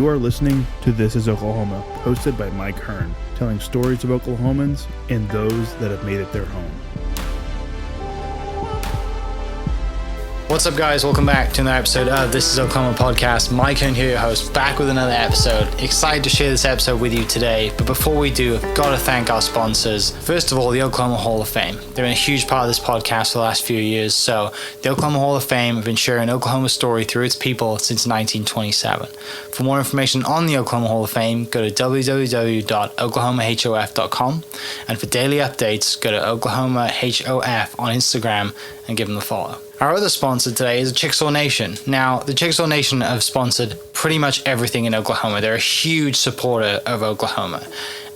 You are listening to This is Oklahoma, hosted by Mike Hearn, telling stories of Oklahomans and those that have made it their home. What's up, guys? Welcome back to another episode of This is Oklahoma Podcast. Mike Hearn here, your host, back with another episode. Excited to share this episode with you today, but before we do, I've got to thank our sponsors. First of all, the Oklahoma Hall of Fame. They've been a huge part of this podcast for the last few years. So the Oklahoma Hall of Fame have been sharing Oklahoma's story through its people since 1927. For more information on the Oklahoma Hall of Fame, go to www.oklahomahof.com. And for daily updates, go to oklahomahof on Instagram and give them a follow. Our other sponsor today is Chickasaw Nation. Now, the Chickasaw Nation have sponsored pretty much everything in Oklahoma. They're a huge supporter of Oklahoma,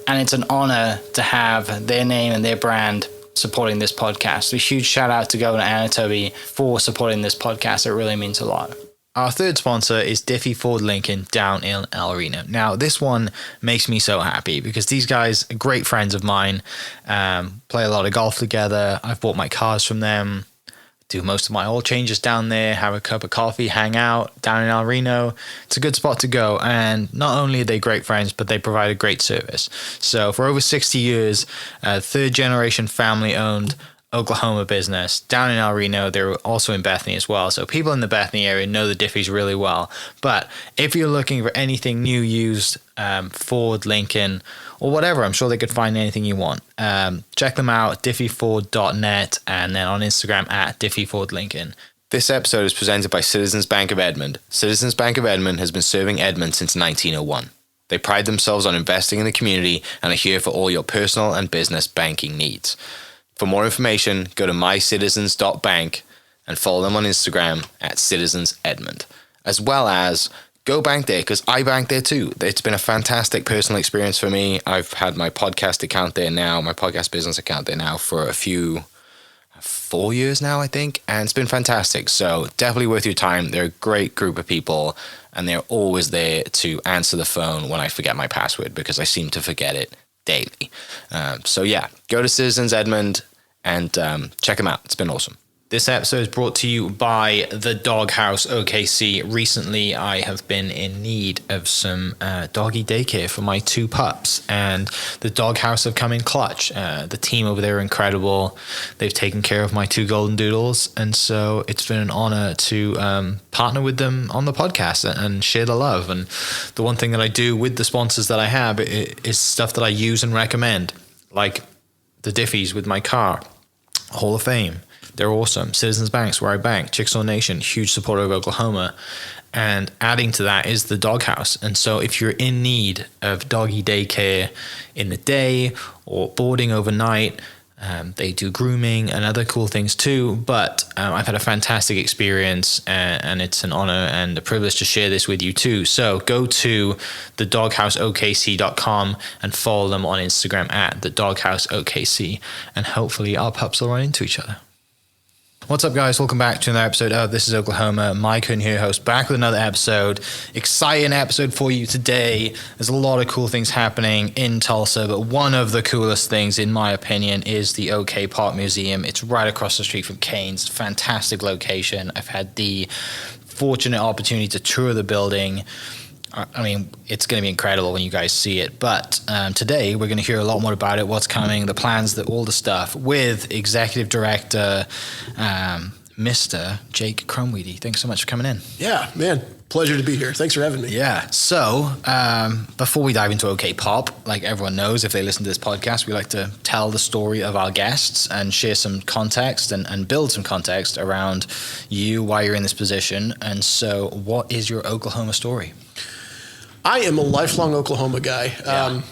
and it's an honor to have their name and their brand supporting this podcast. A huge shout out to Governor Anatobi for supporting this podcast. It really means a lot. Our third sponsor is Diffie Ford Lincoln down in El Reno. Now, this one makes me so happy because these guys are great friends of mine, play a lot of golf together. I've bought my cars from them, do most of my oil changes down there, have a cup of coffee, hang out down in El Reno. It's a good spot to go. And not only are they great friends, but they provide a great service. So for over 60 years, third generation family owned Oklahoma business down in El Reno. They're also in Bethany as well. So people in the Bethany area know the Diffies really well. But if you're looking for anything new, used, Ford, Lincoln, or whatever, I'm sure they could find anything you want. Check them out, diffieford.net, and then on Instagram at diffiefordlincoln. This episode is presented by Citizens Bank of Edmond. Citizens Bank of Edmond has been serving Edmond since 1901. They pride themselves on investing in the community and are here for all your personal and business banking needs. For more information, go to mycitizens.bank and follow them on Instagram at citizensedmond, as well as go bank there, because I bank there too. It's been a fantastic personal experience for me. I've had my podcast account there now, my podcast business account there now for 4 years now, I think, and it's been fantastic. So definitely worth your time. They're a great group of people, and they're always there to answer the phone when I forget my password, because I seem to forget it daily. So yeah, go to Citizens Edmond and check them out. It's been awesome. This episode is brought to you by the Dog House OKC. Recently, I have been in need of some doggy daycare for my two pups, and the Dog House have come in clutch. The team over there are incredible. They've taken care of my two golden doodles, and so it's been an honor to partner with them on the podcast and share the love. And the one thing that I do with the sponsors that I have is stuff that I use and recommend, like the Diffies with my car, Hall of Fame. They're awesome. Citizens Banks, where I bank. Chickasaw Nation, huge supporter of Oklahoma. And adding to that is the Dog House. And so if you're in need of doggy daycare in the day or boarding overnight, they do grooming and other cool things too. But I've had a fantastic experience, and it's an honor and a privilege to share this with you too. So go to thedogHouseOKC.com and follow them on Instagram at thedogHouseOKC. And hopefully our pups will run into each other. What's up, guys? Welcome back to another episode of This is Oklahoma. Mike Hearn here, host, back with another episode. Exciting episode for you today. There's a lot of cool things happening in Tulsa, but one of the coolest things, in my opinion, is the OKPOP Museum. It's right across the street from Cains. Fantastic location. I've had the fortunate opportunity to tour the building. I mean, it's going to be incredible when you guys see it. But today, we're going to hear a lot more about it, what's coming, the plans, all the stuff, with Executive Director Mr. Jake KrumWiede. Thanks so much for coming in. Yeah, man. Pleasure to be here. Thanks for having me. Yeah. So before we dive into OKPOP, like everyone knows, if they listen to this podcast, we like to tell the story of our guests and share some context and build some context around you, why you're in this position. And so what is your Oklahoma story? I am a lifelong Oklahoma guy. Yeah.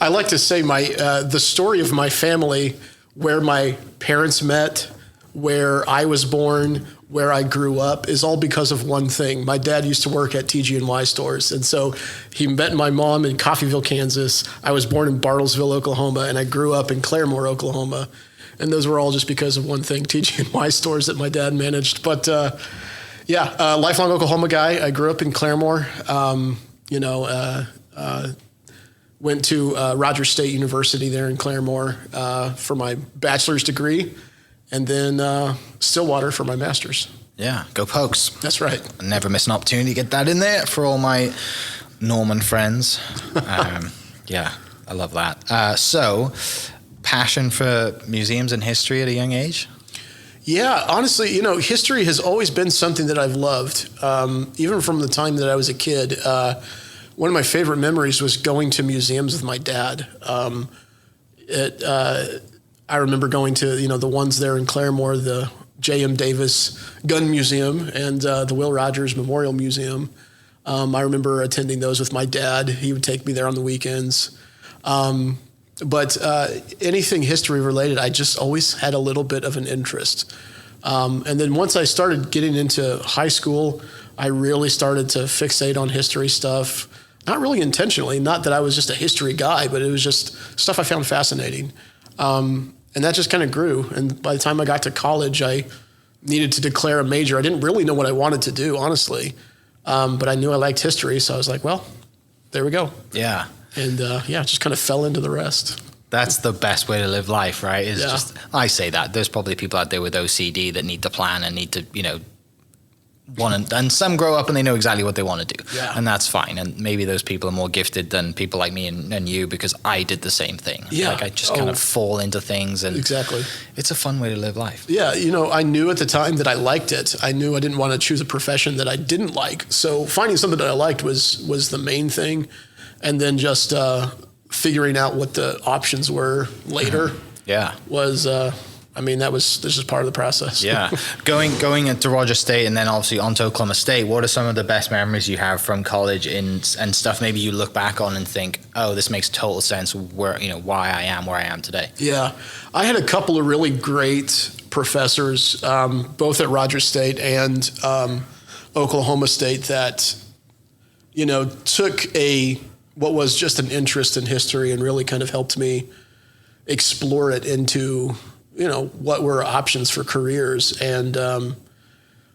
I like to say the story of my family, where my parents met, where I was born, where I grew up, is all because of one thing. My dad used to work at TG&Y stores, and so he met my mom in Coffeyville, Kansas. I was born in Bartlesville, Oklahoma, and I grew up in Claremore, Oklahoma. And those were all just because of one thing, TG&Y stores that my dad managed. But lifelong Oklahoma guy. I grew up in Claremore. Went to Rogers State University there in Claremore for my bachelor's degree, and then Stillwater for my master's. Yeah, go Pokes. That's right. I never miss an opportunity to get that in there for all my Norman friends. Yeah, I love that. So, passion for museums and history at a young age? Yeah, honestly, history has always been something that I've loved. Even from the time that I was a kid, one of my favorite memories was going to museums with my dad. I remember going to, the ones there in Claremore, the J.M. Davis Gun Museum and the Will Rogers Memorial Museum. I remember attending those with my dad. He would take me there on the weekends. But anything history related, I just always had a little bit of an interest. And then once I started getting into high school, I really started to fixate on history stuff. Not really intentionally, not that I was just a history guy, but it was just stuff I found fascinating. And that just kind of grew. And by the time I got to college, I needed to declare a major. I didn't really know what I wanted to do, honestly. But I knew I liked history, so I was like, well, there we go. Yeah. And just kind of fell into the rest. That's the best way to live life, right? I say that. There's probably people out there with OCD that need to plan and need to, and some grow up and they know exactly what they want to do. Yeah. And that's fine. And maybe those people are more gifted than people like me and you, because I did the same thing. Yeah. Like I just kind of fall into things, and exactly. It's a fun way to live life. Yeah. I knew at the time that I liked it. I knew I didn't want to choose a profession that I didn't like. So finding something that I liked was the main thing. And then just figuring out what the options were later. Yeah. Was this is part of the process. Yeah. Going into Rogers State and then obviously onto Oklahoma State, what are some of the best memories you have from college and stuff maybe you look back on and think, oh, this makes total sense where, why I am where I am today? Yeah. I had a couple of really great professors, both at Rogers State and Oklahoma State that, took what was just an interest in history and really kind of helped me explore it into what were options for careers. And,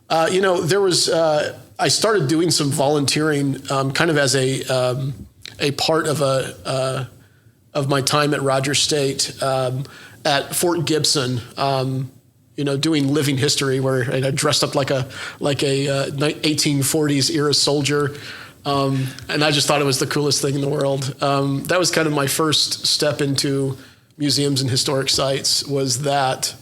there was, I started doing some volunteering, kind of as a part of my time at Rogers State, at Fort Gibson, doing living history where I dressed up like a 1840s era soldier. And I just thought it was the coolest thing in the world. That was kind of my first step into museums and historic sites, was that.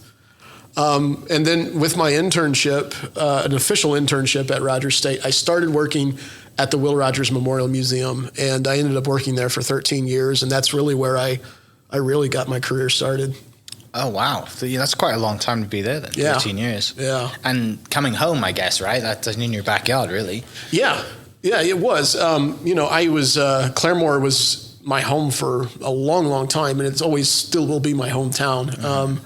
And then with my internship, an official internship at Rogers State, I started working at the Will Rogers Memorial Museum, and I ended up working there for 13 years. And that's really where I really got my career started. Oh, wow. So, that's quite a long time to be there then, 13 years. Yeah. And coming home, I guess, right? That's in your backyard, really. Yeah. Yeah, it was. I was, Claremore was my home for a long, long time, and it's always still will be my hometown. Mm-hmm.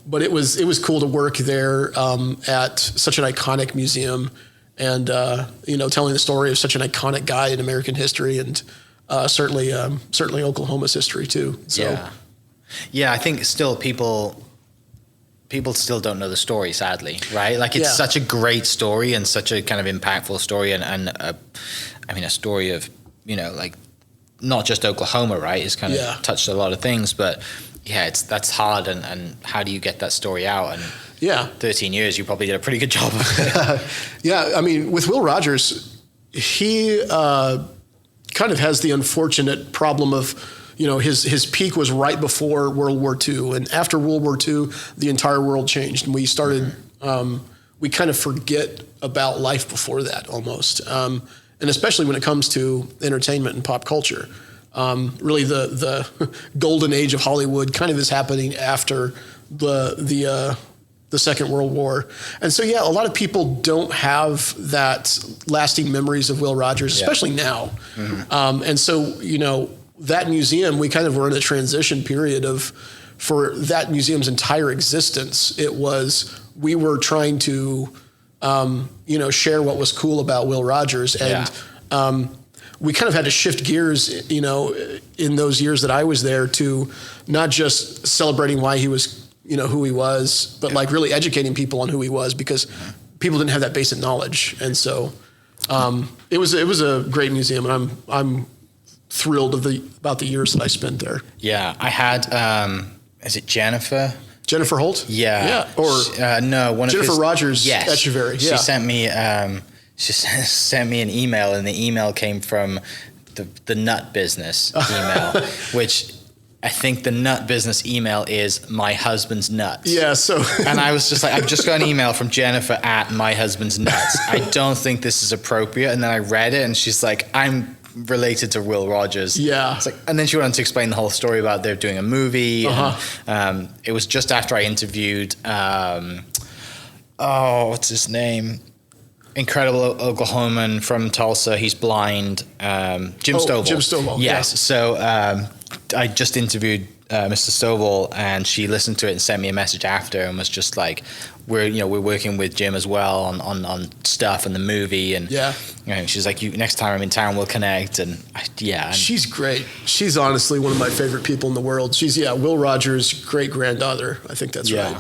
But it was cool to work there at such an iconic museum, and telling the story of such an iconic guy in American history, and certainly Oklahoma's history too. So. Yeah. I think still people still don't know the story, sadly, right? Like it's such a great story and such a kind of impactful story, and a story of like not just Oklahoma, right? It's kind of touched a lot of things, but that's hard. And how do you get that story out? And 13 years, you probably did a pretty good job of it. Yeah, with Will Rogers, he kind of has the unfortunate problem of, his peak was right before World War II, and after World War II, the entire world changed, and we started. We kind of forget about life before that almost. And especially when it comes to entertainment and pop culture. Really the golden age of Hollywood kind of is happening after the Second World War. And so, a lot of people don't have that lasting memories of Will Rogers, especially now. Mm-hmm. And so, that museum, we kind of were in a transition period for that museum's entire existence. We were trying to share what was cool about Will Rogers. And we kind of had to shift gears, in those years that I was there, to not just celebrating why he was, who he was, but like really educating people on who he was, because people didn't have that basic knowledge. And so it was a great museum, and I'm thrilled about the years that I spent there. Yeah, I had, is it Jennifer Jennifer Holt? Yeah. Or no, one Jennifer of his, Rogers yes. Echeverry. Yeah. She sent me sent me an email, and the email came from the nut business email, which I think the nut business email is my husband's nuts. Yeah, so... And I was just like, I've just got an email from Jennifer at my husband's nuts. I don't think this is appropriate. And then I read it, and she's like, I'm related to Will Rogers. Yeah. It's like, and then she went on to explain the whole story about they're doing a movie. And, it was just after I interviewed, what's his name? Incredible Oklahoman from Tulsa. He's blind. Jim Stovall. Jim Stovall. Yes. Yeah. So I just interviewed Mr. Stovall, and she listened to it and sent me a message after, and was just like, we're working with Jim as well on stuff and the movie, and she's like, next time I'm in town we'll connect, and she's great. She's honestly one of my favorite people in the world. She's Will Rogers' great granddaughter. I think that's right.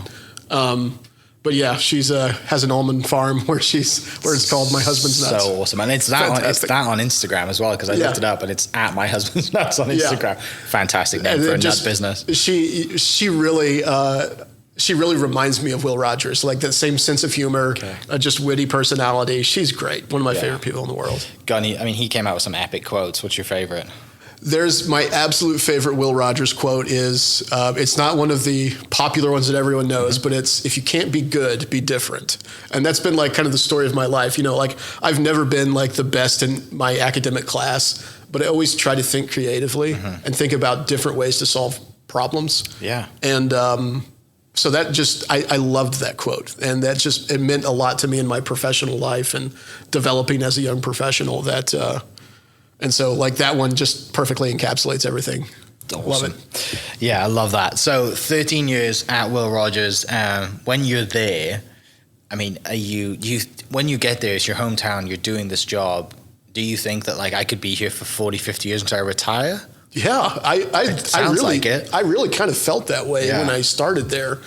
But yeah, she's has an almond farm where it's called My Husband's Nuts. So awesome, and it's that on Instagram as well, because I looked it up, and it's at My Husband's Nuts on Instagram. Fantastic name for a nut business. She really reminds me of Will Rogers, like that same sense of humor, just witty personality. She's great. One of my favorite people in the world. He came out with some epic quotes. What's your favorite? There's my absolute favorite Will Rogers quote is, it's not one of the popular ones that everyone knows, but it's, if you can't be good, be different. And that's been like kind of the story of my life. Like I've never been like the best in my academic class, but I always try to think creatively and think about different ways to solve problems. Yeah. And so that just, I loved that quote. And that just, it meant a lot to me in my professional life and developing as a young professional and so like that one just perfectly encapsulates everything. Awesome. Love it. Yeah, I love that. So 13 years at Will Rogers. When you're there, I mean, when you get there, it's your hometown, you're doing this job. Do you think that like I could be here for 40, 50 years until I retire? Yeah, I really kind of felt that way when I started there.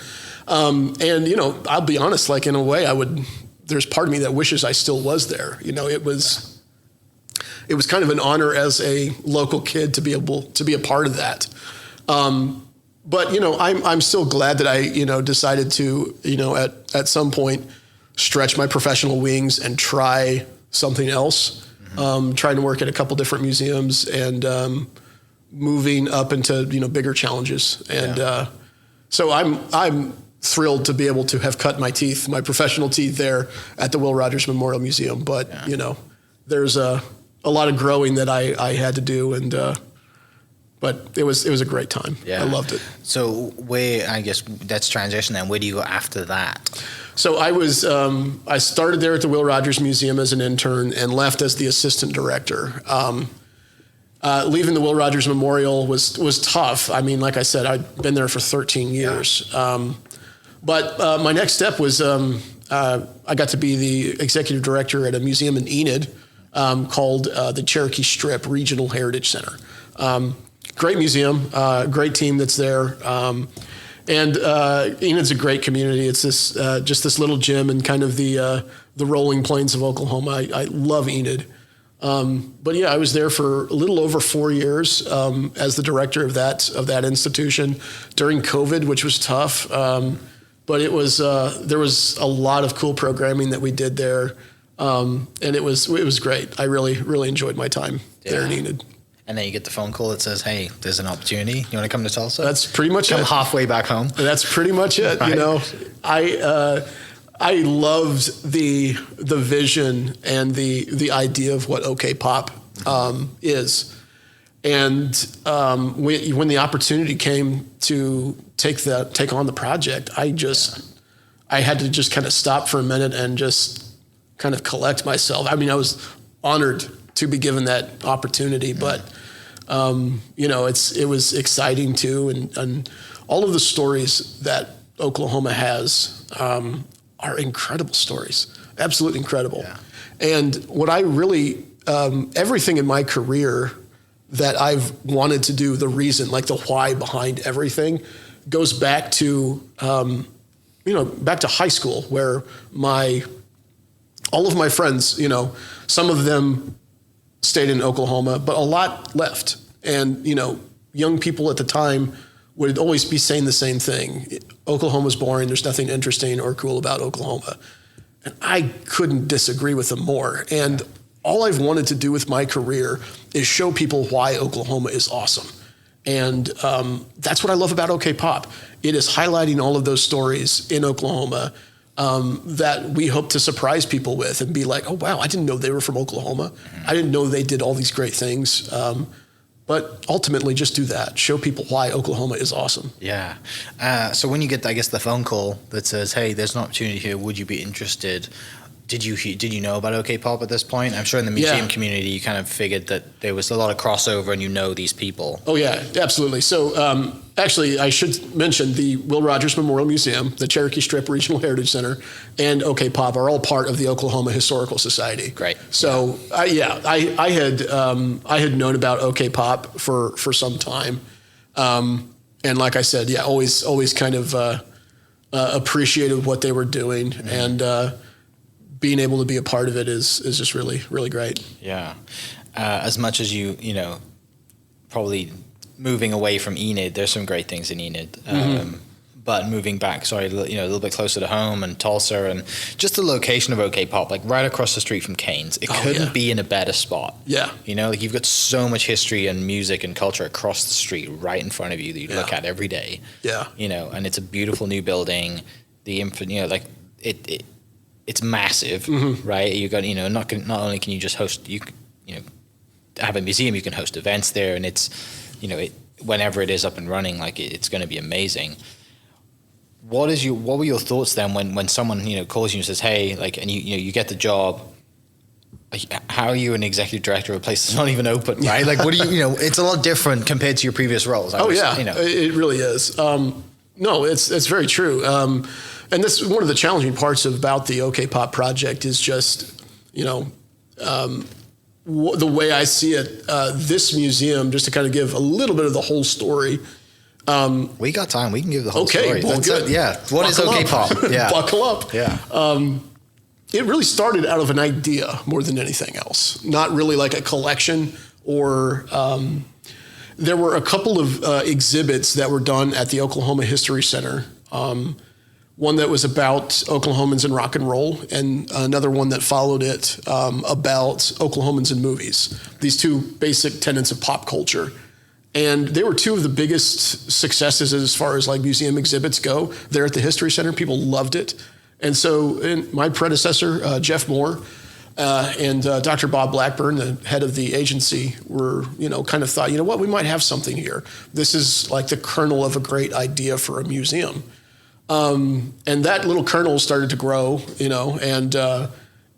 And I'll be honest, like in a way there's part of me that wishes I still was there. It was kind of an honor as a local kid to be able to be a part of that. But I'm still glad that I decided to at some point stretch my professional wings and try something else. Trying to work at a couple different museums and moving up into bigger challenges. And so I'm thrilled to be able to have cut my professional teeth there at the Will Rogers Memorial Museum. But there's a lot of growing that I had to do, but it was a great time. Yeah. I loved it. So I guess that's transition then. Where do you go after that? So I started there at the Will Rogers Museum as an intern and left as the assistant director. Leaving the Will Rogers Memorial was tough. I mean, like I said, I'd been there for 13 years. But my next step was I got to be the executive director at a museum in Enid, called the Cherokee Strip Regional Heritage Center. Great museum, great team that's there. And Enid's a great community. It's just this little gym in kind of the rolling plains of Oklahoma. I love Enid. But yeah, I was there for a little over 4 years as the director of that institution during COVID, which was tough. But it was there was a lot of cool programming that we did there. And it was great. I really enjoyed my time there in Enid. And then you get the phone call that says, "Hey, there's an opportunity. You want to come to Tulsa?" That's pretty much come it. halfway back home. That's pretty much it. Right. I loved the vision and the idea of what OKPOP is, and when the opportunity came to take on the project, I had to just kind of stop for a minute and just kind of collect myself. I mean, I was honored to be given that opportunity, but it was exciting too, and all of the stories that Oklahoma has are incredible stories, absolutely incredible. Yeah. And what I really everything in my career that I've wanted to do, the reason, like the why behind everything, goes back to back to high school, where all of my friends, some of them stayed in Oklahoma, but a lot left. And, young people at the time would always be saying the same thing. Oklahoma's boring. There's nothing interesting or cool about Oklahoma. And I couldn't disagree with them more. And all I've wanted to do with my career is show people why Oklahoma is awesome. And that's what I love about OKPOP. It is highlighting all of those stories in Oklahoma that we hope to surprise people with and be like, oh, wow, I didn't know they were from Oklahoma. I didn't know they did all these great things. But ultimately, just do that. Show people why Oklahoma is awesome. Yeah. So when you get, I guess, the phone call that says, hey, there's an opportunity here, would you be interested? Did you know about OKPOP at this point? I'm sure in the museum community, you kind of figured that there was a lot of crossover and you know these people. Oh, yeah, absolutely. So actually, I should mention the Will Rogers Memorial Museum, the Cherokee Strip Regional Heritage Center, and OKPOP are all part of the Oklahoma Historical Society. Great. So, I had known about OKPOP for some time. And like I said, always kind of appreciated what they were doing. Mm-hmm. And being able to be a part of it is just really, really great. Yeah. As much as you probably moving away from Enid, there's some great things in Enid. But moving back, a little bit closer to home and Tulsa and just the location of OKPOP, like right across the street from Cains, it couldn't be in a better spot. Yeah. You've got so much history and music and culture across the street right in front of you that you look at every day. Yeah. And it's a beautiful new building. It's massive, right? You got, not only can you just host, have a museum, you can host events there, and it's, whenever it is up and running, it's going to be amazing. What were your thoughts then when someone, calls you and says, hey, and you get the job? How are you an executive director of a place that's not even open, right? What do it's a lot different compared to your previous roles. It really is. No, it's very true. And this is one of the challenging parts about the OKPOP project is just, the way I see it. This museum, just to kind of give a little bit of the whole story. We got time. We can give the whole story. Well, good. Yeah. What is OKPOP? Yeah. Buckle up. Yeah. It really started out of an idea more than anything else. Not really like a collection or there were a couple of exhibits that were done at the Oklahoma History Center. One that was about Oklahomans and rock and roll, and another one that followed it about Oklahomans and movies. These two basic tenets of pop culture. And they were two of the biggest successes as far as museum exhibits go there at the History Center. People loved it. And so my predecessor, Jeff Moore, and Dr. Bob Blackburn, the head of the agency, were, kind of thought, what, we might have something here. This is like the kernel of a great idea for a museum. And that little kernel started to grow, and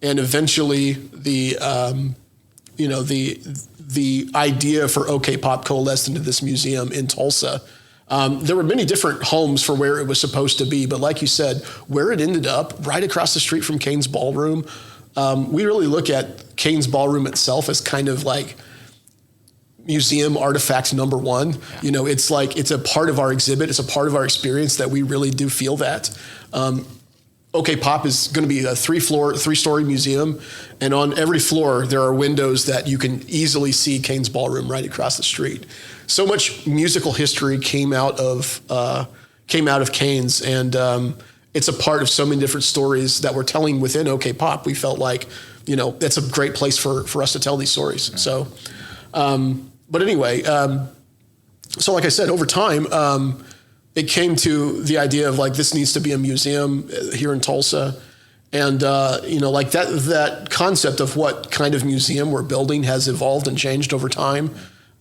eventually the idea for OKPOP coalesced into this museum in Tulsa. There were many different homes for where it was supposed to be, but like you said, where it ended up, right across the street from Cains Ballroom, we really look at Cains Ballroom itself as kind of like museum artifact number one. Yeah. It's a part of our exhibit. It's a part of our experience that we really do feel that. OKPOP is going to be a three-story museum, and on every floor there are windows that you can easily see Cains Ballroom right across the street. So much musical history came out of Cains, and it's a part of so many different stories that we're telling within OKPOP. We felt like, that's a great place for us to tell these stories. Mm-hmm. So, but anyway, so like I said, over time, it came to the idea of this needs to be a museum here in Tulsa. And, that concept of what kind of museum we're building has evolved and changed over time.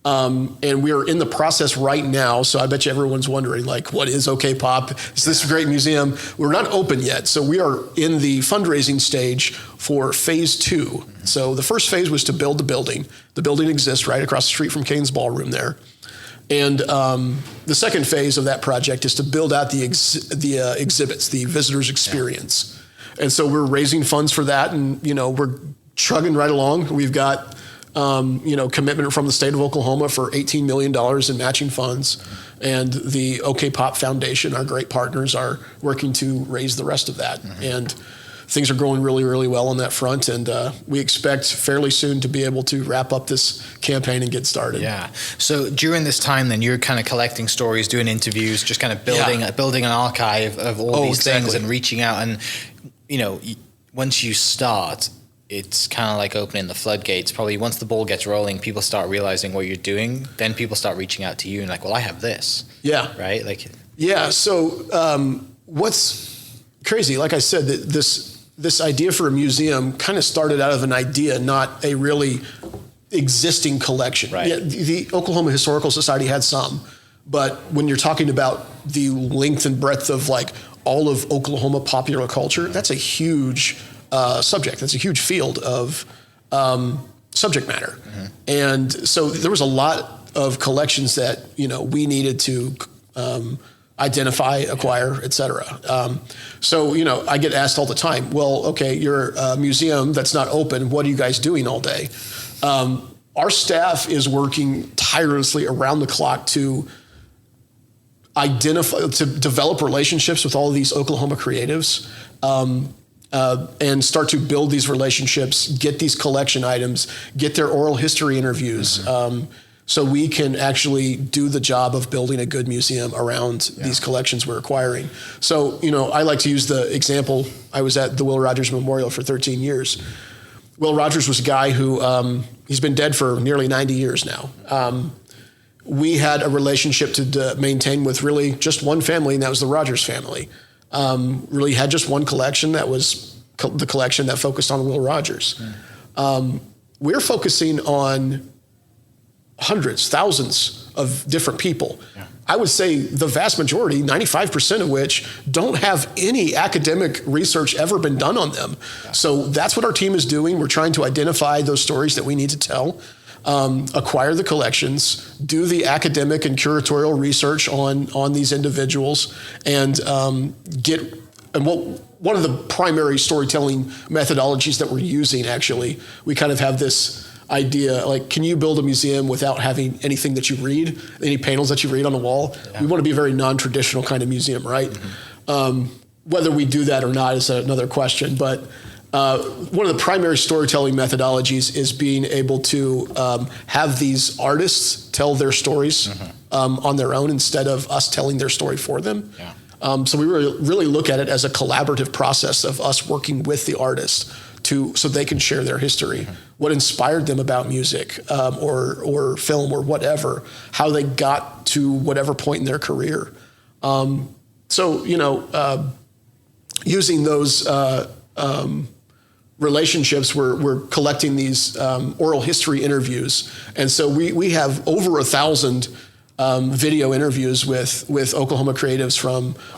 And we are in the process right now. So I bet you everyone's wondering, what is OKPOP? Is this a great museum? We're not open yet. So we are in the fundraising stage for phase 2. Mm-hmm. So the first phase was to build the building. The building exists right across the street from Cains Ballroom there. And the second phase of that project is to build out the exhibits, the visitors experience. Yeah. And so we're raising funds for that, and we're chugging right along. We've got commitment from the state of Oklahoma for $18 million in matching funds, and the OKPOP Foundation, our great partners, are working to raise the rest of that. Mm-hmm. And things are going really, really well on that front. And we expect fairly soon to be able to wrap up this campaign and get started. Yeah. So during this time, then you're kind of collecting stories, doing interviews, just kind of building an archive of all these things and reaching out. And, once you start, it's kind of like opening the floodgates. Probably once the ball gets rolling, people start realizing what you're doing. Then people start reaching out to you and like, well, I have this. Yeah. Right. Like. Yeah. So what's crazy? Like I said, this idea for a museum kind of started out of an idea, not a really existing collection. Right. Yeah, the Oklahoma Historical Society had some, but when you're talking about the length and breadth of like all of Oklahoma popular culture, that's a huge subject. That's a huge field of subject matter. Mm-hmm. And so there was a lot of collections that, we needed to identify, acquire, et cetera. So, I get asked all the time, well, okay, you're a museum that's not open. What are you guys doing all day? Our staff is working tirelessly around the clock to develop relationships with all of these Oklahoma creatives, and start to build these relationships, get these collection items, get their oral history interviews, so we can actually do the job of building a good museum around these collections we're acquiring. So, I like to use the example, I was at the Will Rogers Memorial for 13 years. Will Rogers was a guy who, he's been dead for nearly 90 years now. We had a relationship to maintain with really just one family, and that was the Rogers family. Really had just one collection that was the collection that focused on Will Rogers. We're focusing on hundreds, thousands of different people. Yeah. I would say the vast majority, 95% of which don't have any academic research ever been done on them. Yeah. So that's what our team is doing. We're trying to identify those stories that we need to tell, acquire the collections, do the academic and curatorial research on these individuals, and one of the primary storytelling methodologies that we're using, actually, we kind of have this idea, like, can you build a museum without having anything that you read, any panels that you read on the wall? Yeah. We want to be a very non-traditional kind of museum, right? Mm-hmm. Whether we do that or not is another question, but one of the primary storytelling methodologies is being able to have these artists tell their stories on their own instead of us telling their story for them. Yeah. So we really look at it as a collaborative process of us working with the artist so they can share their history, what inspired them about music or film or whatever, how they got to whatever point in their career. Using those relationships, we're collecting these oral history interviews. And so we have over 1,000 video interviews with Oklahoma creatives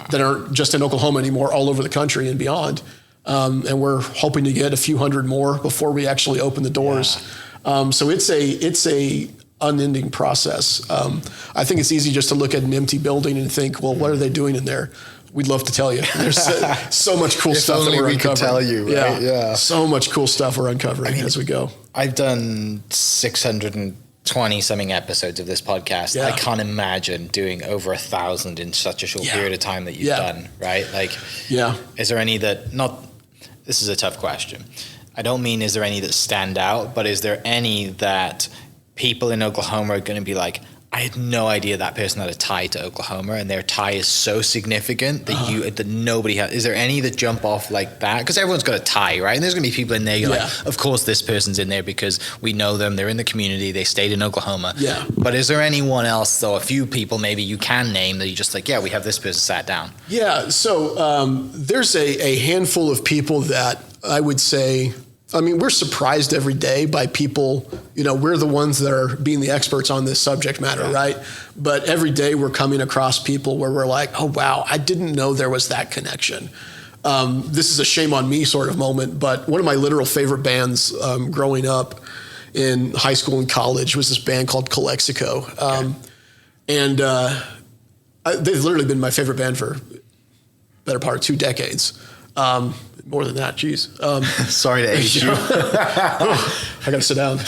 that aren't just in Oklahoma anymore, all over the country and beyond. And we're hoping to get a few hundred more before we actually open the doors. Yeah. So it's a unending process. I think it's easy just to look at an empty building and think, well, what are they doing in there? We'd love to tell you. There's so much cool stuff that we're uncovering. Could tell you, right? Yeah. So much cool stuff we're uncovering as we go. I've done 620 something episodes of this podcast. Yeah. I can't imagine doing over 1,000 in such a short period of time that you've done, right? Like, is there any this is a tough question. I don't mean is there any that stand out, but is there any that people in Oklahoma are going to be like, I had no idea that person had a tie to Oklahoma, and their tie is so significant that nobody has. Is there any that jump off like that? Because everyone's got a tie, right? And there's going to be people in there. You're like, of course, this person's in there because we know them. They're in the community. They stayed in Oklahoma. Yeah. But is there anyone else, though? A few people maybe you can name that you just like, we have this person sat down. Yeah. So there's a handful of people that I would say. I mean, we're surprised every day by people, we're the ones that are being the experts on this subject matter, right? But every day we're coming across people where we're like, oh, wow, I didn't know there was that connection. This is a shame on me sort of moment, but one of my literal favorite bands growing up in high school and college was this band called Calexico. And they've literally been my favorite band for the better part of 2 decades. More than that, geez. Sorry to age you. I got to sit down.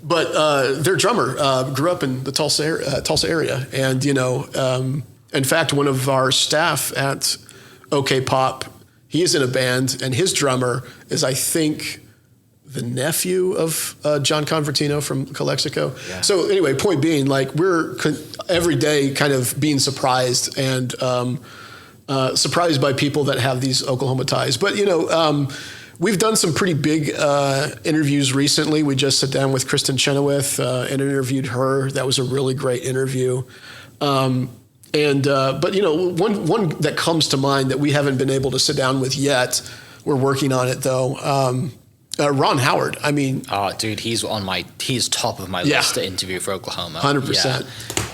But their drummer grew up in the Tulsa area. And, in fact, one of our staff at OKPOP, he is in a band, and his drummer is, I think, the nephew of John Convertino from Calexico. Yeah. So anyway, point being, like, we're every day kind of being surprised and surprised by people that have these Oklahoma ties. But, we've done some pretty big interviews recently. We just sat down with Kristen Chenoweth and interviewed her. That was a really great interview. But one that comes to mind that we haven't been able to sit down with yet, we're working on it though. Ron Howard. I mean, oh, dude, he's top of my list to interview for Oklahoma. 100%. Yeah.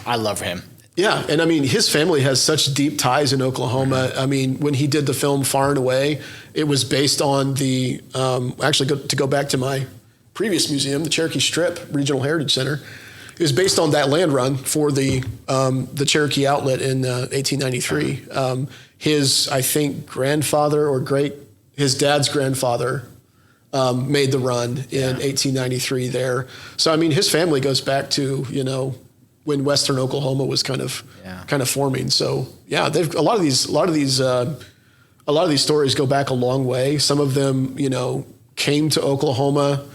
I love him. Yeah, and I mean, his family has such deep ties in Oklahoma. I mean, when he did the film Far and Away, it was based on to go back to my previous museum, the Cherokee Strip Regional Heritage Center. It was based on that land run for the Cherokee Outlet in 1893. His, I think, grandfather his dad's grandfather made the run in 1893 there. So, I mean, his family goes back to, when Western Oklahoma was kind of forming. So, yeah, a lot of these stories go back a long way. Some of them, came to Oklahoma.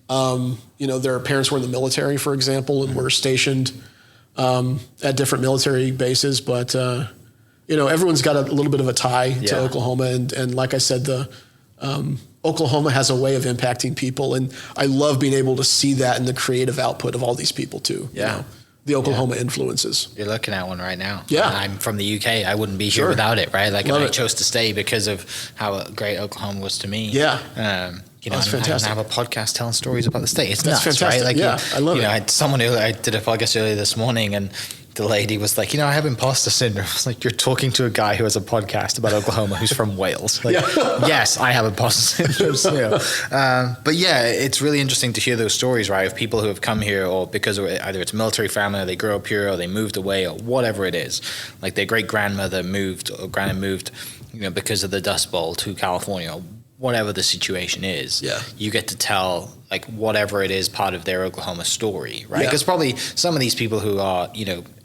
Their parents were in the military, for example, and were stationed at different military bases. But, everyone's got a little bit of a tie to Oklahoma. And like I said, Oklahoma has a way of impacting people. And I love being able to see that in the creative output of all these people too. Yeah. The Oklahoma influences. You're looking at one right now. Yeah. I'm from the UK. I wouldn't be here without it, right? Like, I chose to stay because of how great Oklahoma was to me. Yeah. That's fantastic. I have a podcast telling stories about the state. It's nuts, fantastic. Right? Like, I love it. I had someone who I did a podcast earlier this morning, and the lady was like, I have imposter syndrome. I was like, you're talking to a guy who has a podcast about Oklahoma who's from Wales. Like, yes, I have imposter syndrome. But yeah, it's really interesting to hear those stories, right, of people who have come here, or because of either it's a military family, or they grew up here, or they moved away, or whatever it is. Like, their great grandmother moved, or granny moved, because of the Dust Bowl to California, or whatever the situation is. You get to tell, like, whatever it is, part of their Oklahoma story, right? Because probably some of these people who are,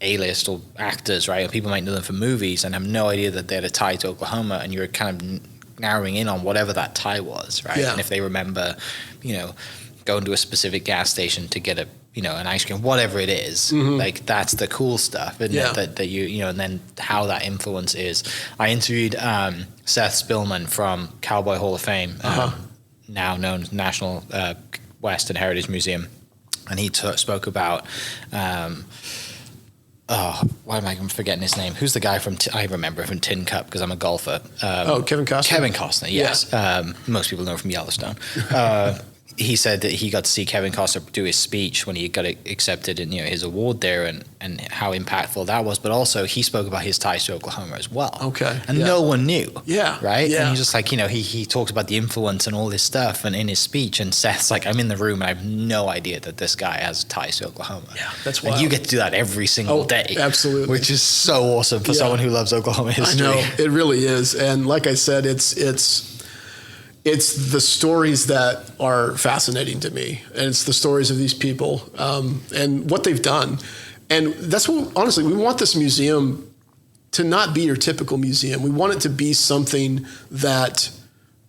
A-list or actors, right, or people might know them from movies and have no idea that they're a tie to Oklahoma, and you're kind of narrowing in on whatever that tie was, right? And if they remember, going to a specific gas station to get an ice cream, whatever it is, like, that's the cool stuff, isn't it? That you and then how that influence is. I interviewed Seth Spillman from Cowboy Hall of Fame, now known as National Western Heritage Museum, and he spoke about why am I forgetting his name? Who's the guy from? I remember from Tin Cup because I'm a golfer. Kevin Costner. Kevin Costner, yes. Yeah. Most people know him from Yellowstone. He said that he got to see Kevin Costner do his speech when he got accepted in his award there, and how impactful that was. But also he spoke about his ties to Oklahoma as well. Okay. And no one knew. Yeah. Right? Yeah. And he's just like, he talked about the influence and all this stuff, and in his speech, and Seth's like, I'm in the room and I have no idea that this guy has ties to Oklahoma. Yeah, that's wild. And you get to do that every single day. Absolutely. Which is so awesome for someone who loves Oklahoma history. I know, it really is. And like I said, it's the stories that are fascinating to me, and it's the stories of these people and what they've done. And that's what, honestly, we want this museum to not be your typical museum. We want it to be something that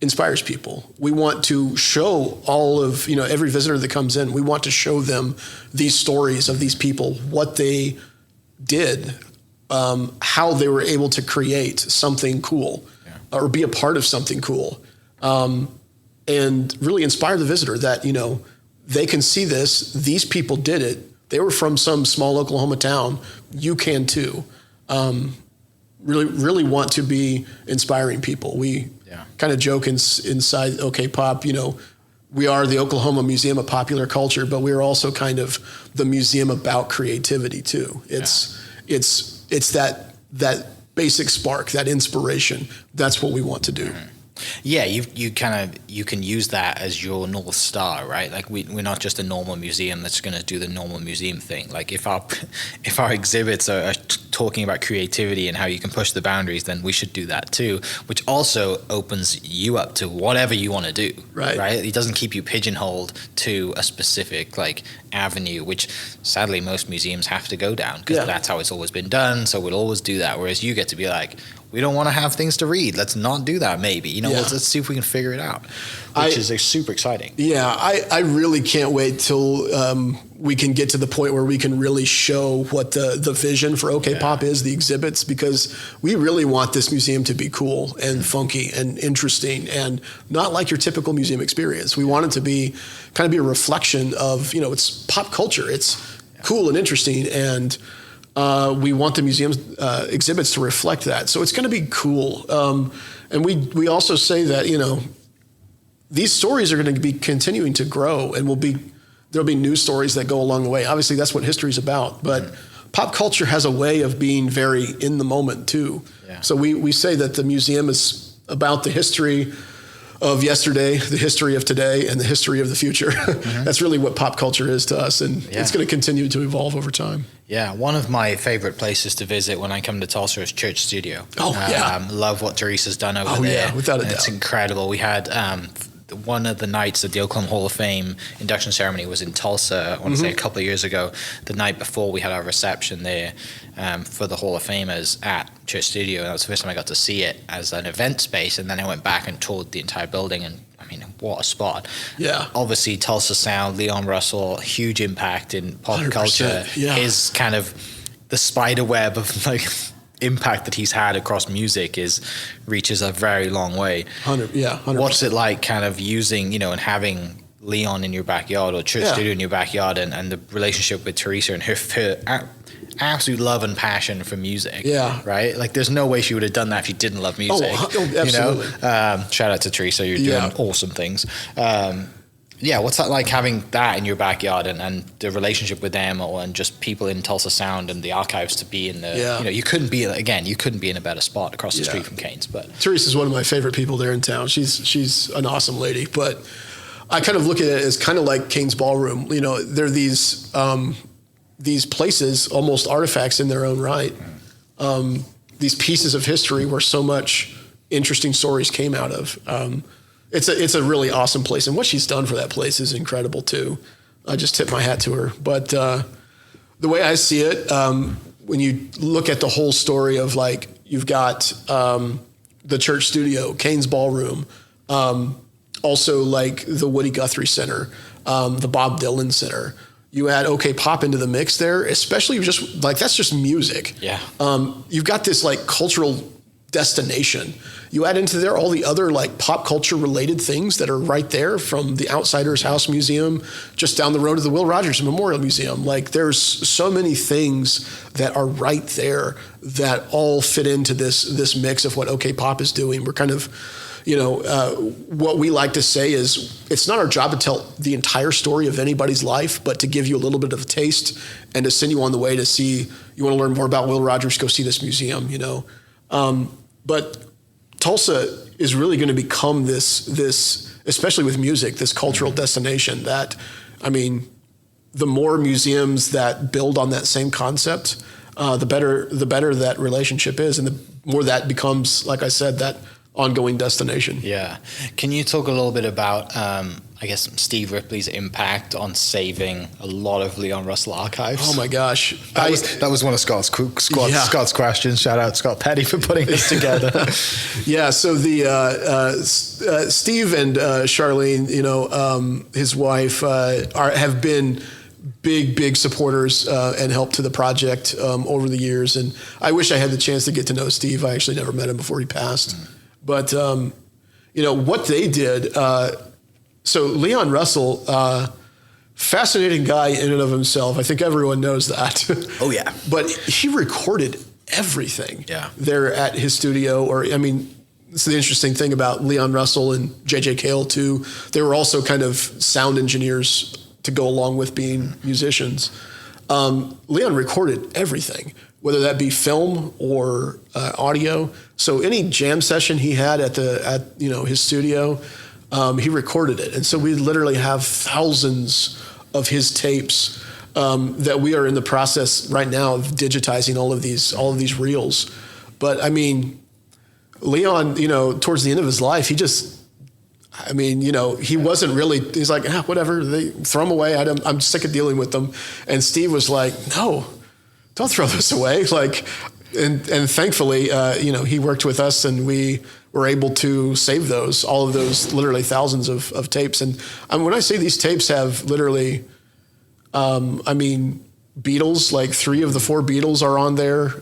inspires people. We want to show all of, every visitor that comes in, we want to show them these stories of these people, what they did, how they were able to create something cool or be a part of something cool. And really inspire the visitor that, they can see this. These people did it. They were from some small Oklahoma town. You can too. Really, really want to be inspiring people. We kind of joke inside OKPOP, we are the Oklahoma Museum of Popular Culture, but we're also kind of the museum about creativity too. It's that basic spark, that inspiration. That's what we want to do. Mm-hmm. Yeah, you can use that as your North Star, right? Like we're not just a normal museum that's going to do the normal museum thing. Like if our exhibits are talking about creativity and how you can push the boundaries, then we should do that too. Which also opens you up to whatever you want to do, right? It doesn't keep you pigeonholed to a specific avenue, which sadly most museums have to go down because that's how it's always been done. So we'll always do that. Whereas you get to be like, we don't want to have things to read. Let's not do that. Maybe, you know, Yeah. let's see if we can figure it out, which is super exciting. Yeah, I really can't wait till we can get to the point where we can really show what the vision for OKPOP is, the exhibits, because we really want this museum to be cool and funky and interesting and not like your typical museum experience. We want it to be kind of be a reflection of, you know, it's pop culture. It's cool and interesting, and we want the museum's exhibits to reflect that. So it's going to be cool. And we also say that, you know, these stories are going to be continuing to grow, and there'll be new stories that go along the way. Obviously, that's what history is about. But pop culture has a way of being very in the moment too. Yeah. So we say that the museum is about the history of yesterday, the history of today, and the history of the future. Mm-hmm. That's really what pop culture is to us, and it's going to continue to evolve over time. Yeah, one of my favorite places to visit when I come to Tulsa is Church Studio. Oh, yeah. Love what Teresa's done over there. Yeah, without a doubt. It's incredible. We had one of the nights at the Oklahoma Hall of Fame induction ceremony was in Tulsa, I want to say a couple of years ago. The night before, we had our reception there for the Hall of Famers at Church Studio. And that was the first time I got to see it as an event space. And then I went back and toured the entire building, and I mean, what a spot. Yeah. Obviously, Tulsa Sound, Leon Russell, huge impact in pop culture. Yeah. His kind of the spider web of like impact that he's had across music reaches a very long way. 100%. What's it like kind of using, you know, and having Leon in your backyard or Church Studio in your backyard, and the relationship with Teresa and her absolute love and passion for music. Yeah. Right? Like there's no way she would have done that if she didn't love music. Oh, absolutely. You know? Shout out to Teresa. You're doing awesome things. What's that like, having that in your backyard and the relationship with them, and just people in Tulsa Sound and the archives to be in the, you know, you couldn't be in a better spot across the street from Cains. But Teresa's one of my favorite people there in town. She's an awesome lady, but I kind of look at it as kind of like Cains Ballroom. You know, there are these places, almost artifacts in their own right. These pieces of history where so much interesting stories came out of. It's a really awesome place, and what she's done for that place is incredible too. I just tip my hat to her. But the way I see it, when you look at the whole story of, like, you've got the Church Studio, Cains Ballroom, also like the Woody Guthrie Center, the Bob Dylan Center. You add OKPOP into the mix there, especially just like, that's just music. Yeah. You've got this like cultural destination. You add into there all the other like pop culture related things that are right there, from the Outsiders House Museum just down the road to the Will Rogers Memorial Museum. Like, there's so many things that are right there that all fit into this mix of what OKPOP is doing. We're kind of, you know, what we like to say is, it's not our job to tell the entire story of anybody's life, but to give you a little bit of a taste and to send you on the way to see, you want to learn more about Will Rogers, go see this museum, you know. But Tulsa is really going to become this, especially with music, this cultural destination that, I mean, the more museums that build on that same concept, the better that relationship is, and the more that becomes, like I said, that ongoing destination. Yeah. Can you talk a little bit about, I guess, Steve Ripley's impact on saving a lot of Leon Russell archives? Oh my gosh. That was one of Scott's questions. Shout out Scott Petty for putting this together. Yeah. So Steve and Charlene, you know, his wife, have been big supporters and help to the project over the years. And I wish I had the chance to get to know Steve. I actually never met him before he passed. But, you know, what they did, so Leon Russell, fascinating guy in and of himself. I think everyone knows that. Oh, yeah. But he recorded everything there at his studio. Or, I mean, it's the interesting thing about Leon Russell and J.J. Cale, too. They were also kind of sound engineers to go along with being musicians. Leon recorded everything, whether that be film or audio. So any jam session he had at you know, his studio, he recorded it. And so we literally have thousands of his tapes that we are in the process right now of digitizing all of these reels. But I mean, Leon, you know, towards the end of his life, he wasn't really, he's like, whatever, they throw them away. I'm sick of dealing with them. And Steve was like, no, don't throw this away. Like, And thankfully, he worked with us, and we were able to save all of those literally thousands of tapes. And when I say these tapes have literally, Beatles, like 3 of the 4 Beatles are on there.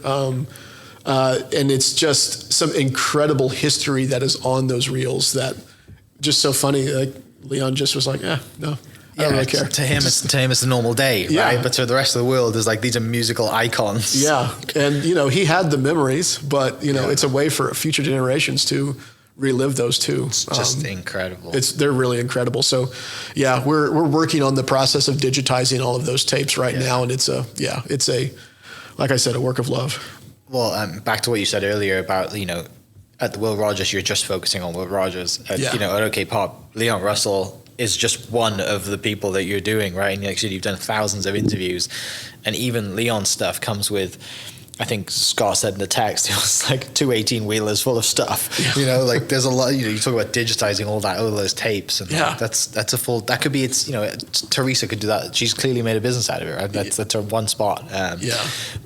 And it's just some incredible history that is on those reels that just so funny. Like Leon just was like, no. I don't really care. To him, it's a normal day, right? But to the rest of the world, there's like, these are musical icons. Yeah. And, he had the memories, but, it's a way for future generations to relive those too. It's just incredible. They're really incredible. So, yeah, we're working on the process of digitizing all of those tapes right now. And it's like I said, a work of love. Well, back to what you said earlier about, at the Will Rogers, you're just focusing on Will Rogers. At OKPOP, Leon Russell is just one of the people that you're doing, right? And actually, you've done thousands of interviews, and even Leon's stuff comes with, I think Scott said in the text, it was like 2 18-wheelers full of stuff. Like there's a lot. You talk about digitizing all those tapes, and that's a full. That could be Teresa could do that. She's clearly made a business out of it, right? That's her one spot.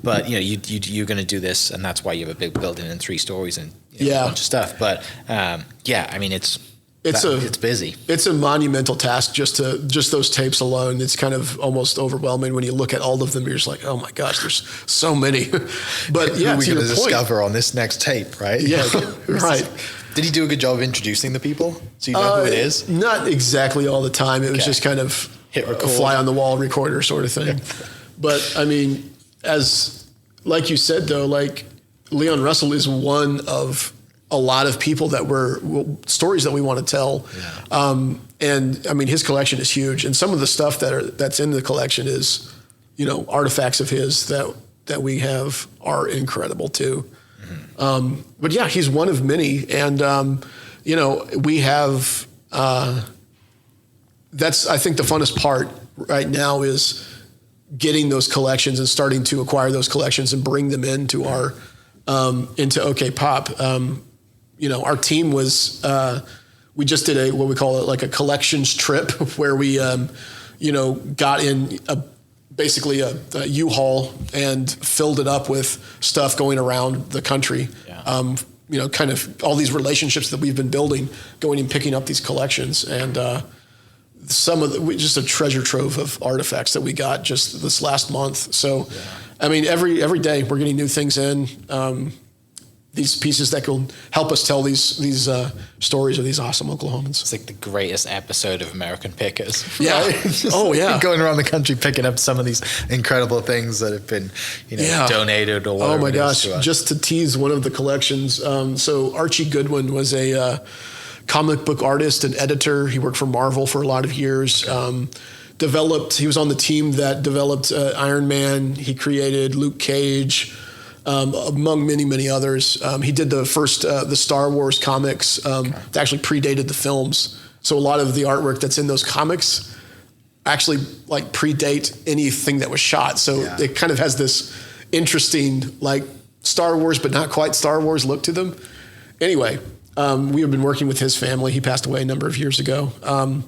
But you're going to do this, and that's why you have a big building and 3 stories and a bunch of stuff. But it's busy. It's a monumental task just those tapes alone. It's kind of almost overwhelming when you look at all of them. You're just like, oh my gosh, there's so many. But who are we going to discover on this next tape, right? Yeah, right. Did he do a good job of introducing the people? So you know who it is? Not exactly all the time. It was just kind of hit record, a fly on the wall recorder sort of thing. But like you said though, like Leon Russell is one of a lot of people that stories that we want to tell. And his collection is huge. And some of the stuff that's in the collection is, artifacts of his that we have are incredible too. Mm-hmm. But yeah, he's one of many. And, we have, that's, I think the funnest part right now is getting those collections and starting to acquire those collections and bring them into our, into OKPOP. Our team was, we just did what we call like a collections trip where we, got in basically a U-Haul and filled it up with stuff going around the country. Kind of all these relationships that we've been building, going and picking up these collections, and just a treasure trove of artifacts that we got just this last month. So, every day we're getting new things in. These pieces that can help us tell these stories of these awesome Oklahomans. It's like the greatest episode of American Pickers. Yeah. Going around the country picking up some of these incredible things that have been, donated or whatever. Oh my gosh! Just to tease one of the collections. So Archie Goodwin was a comic book artist and editor. He worked for Marvel for a lot of years. He was on the team that developed Iron Man. He created Luke Cage. Among many, many others. He did the first, the Star Wars comics that actually predated the films. So a lot of the artwork that's in those comics actually like predate anything that was shot. So it kind of has this interesting like Star Wars, but not quite Star Wars look to them. Anyway, we have been working with his family. He passed away a number of years ago.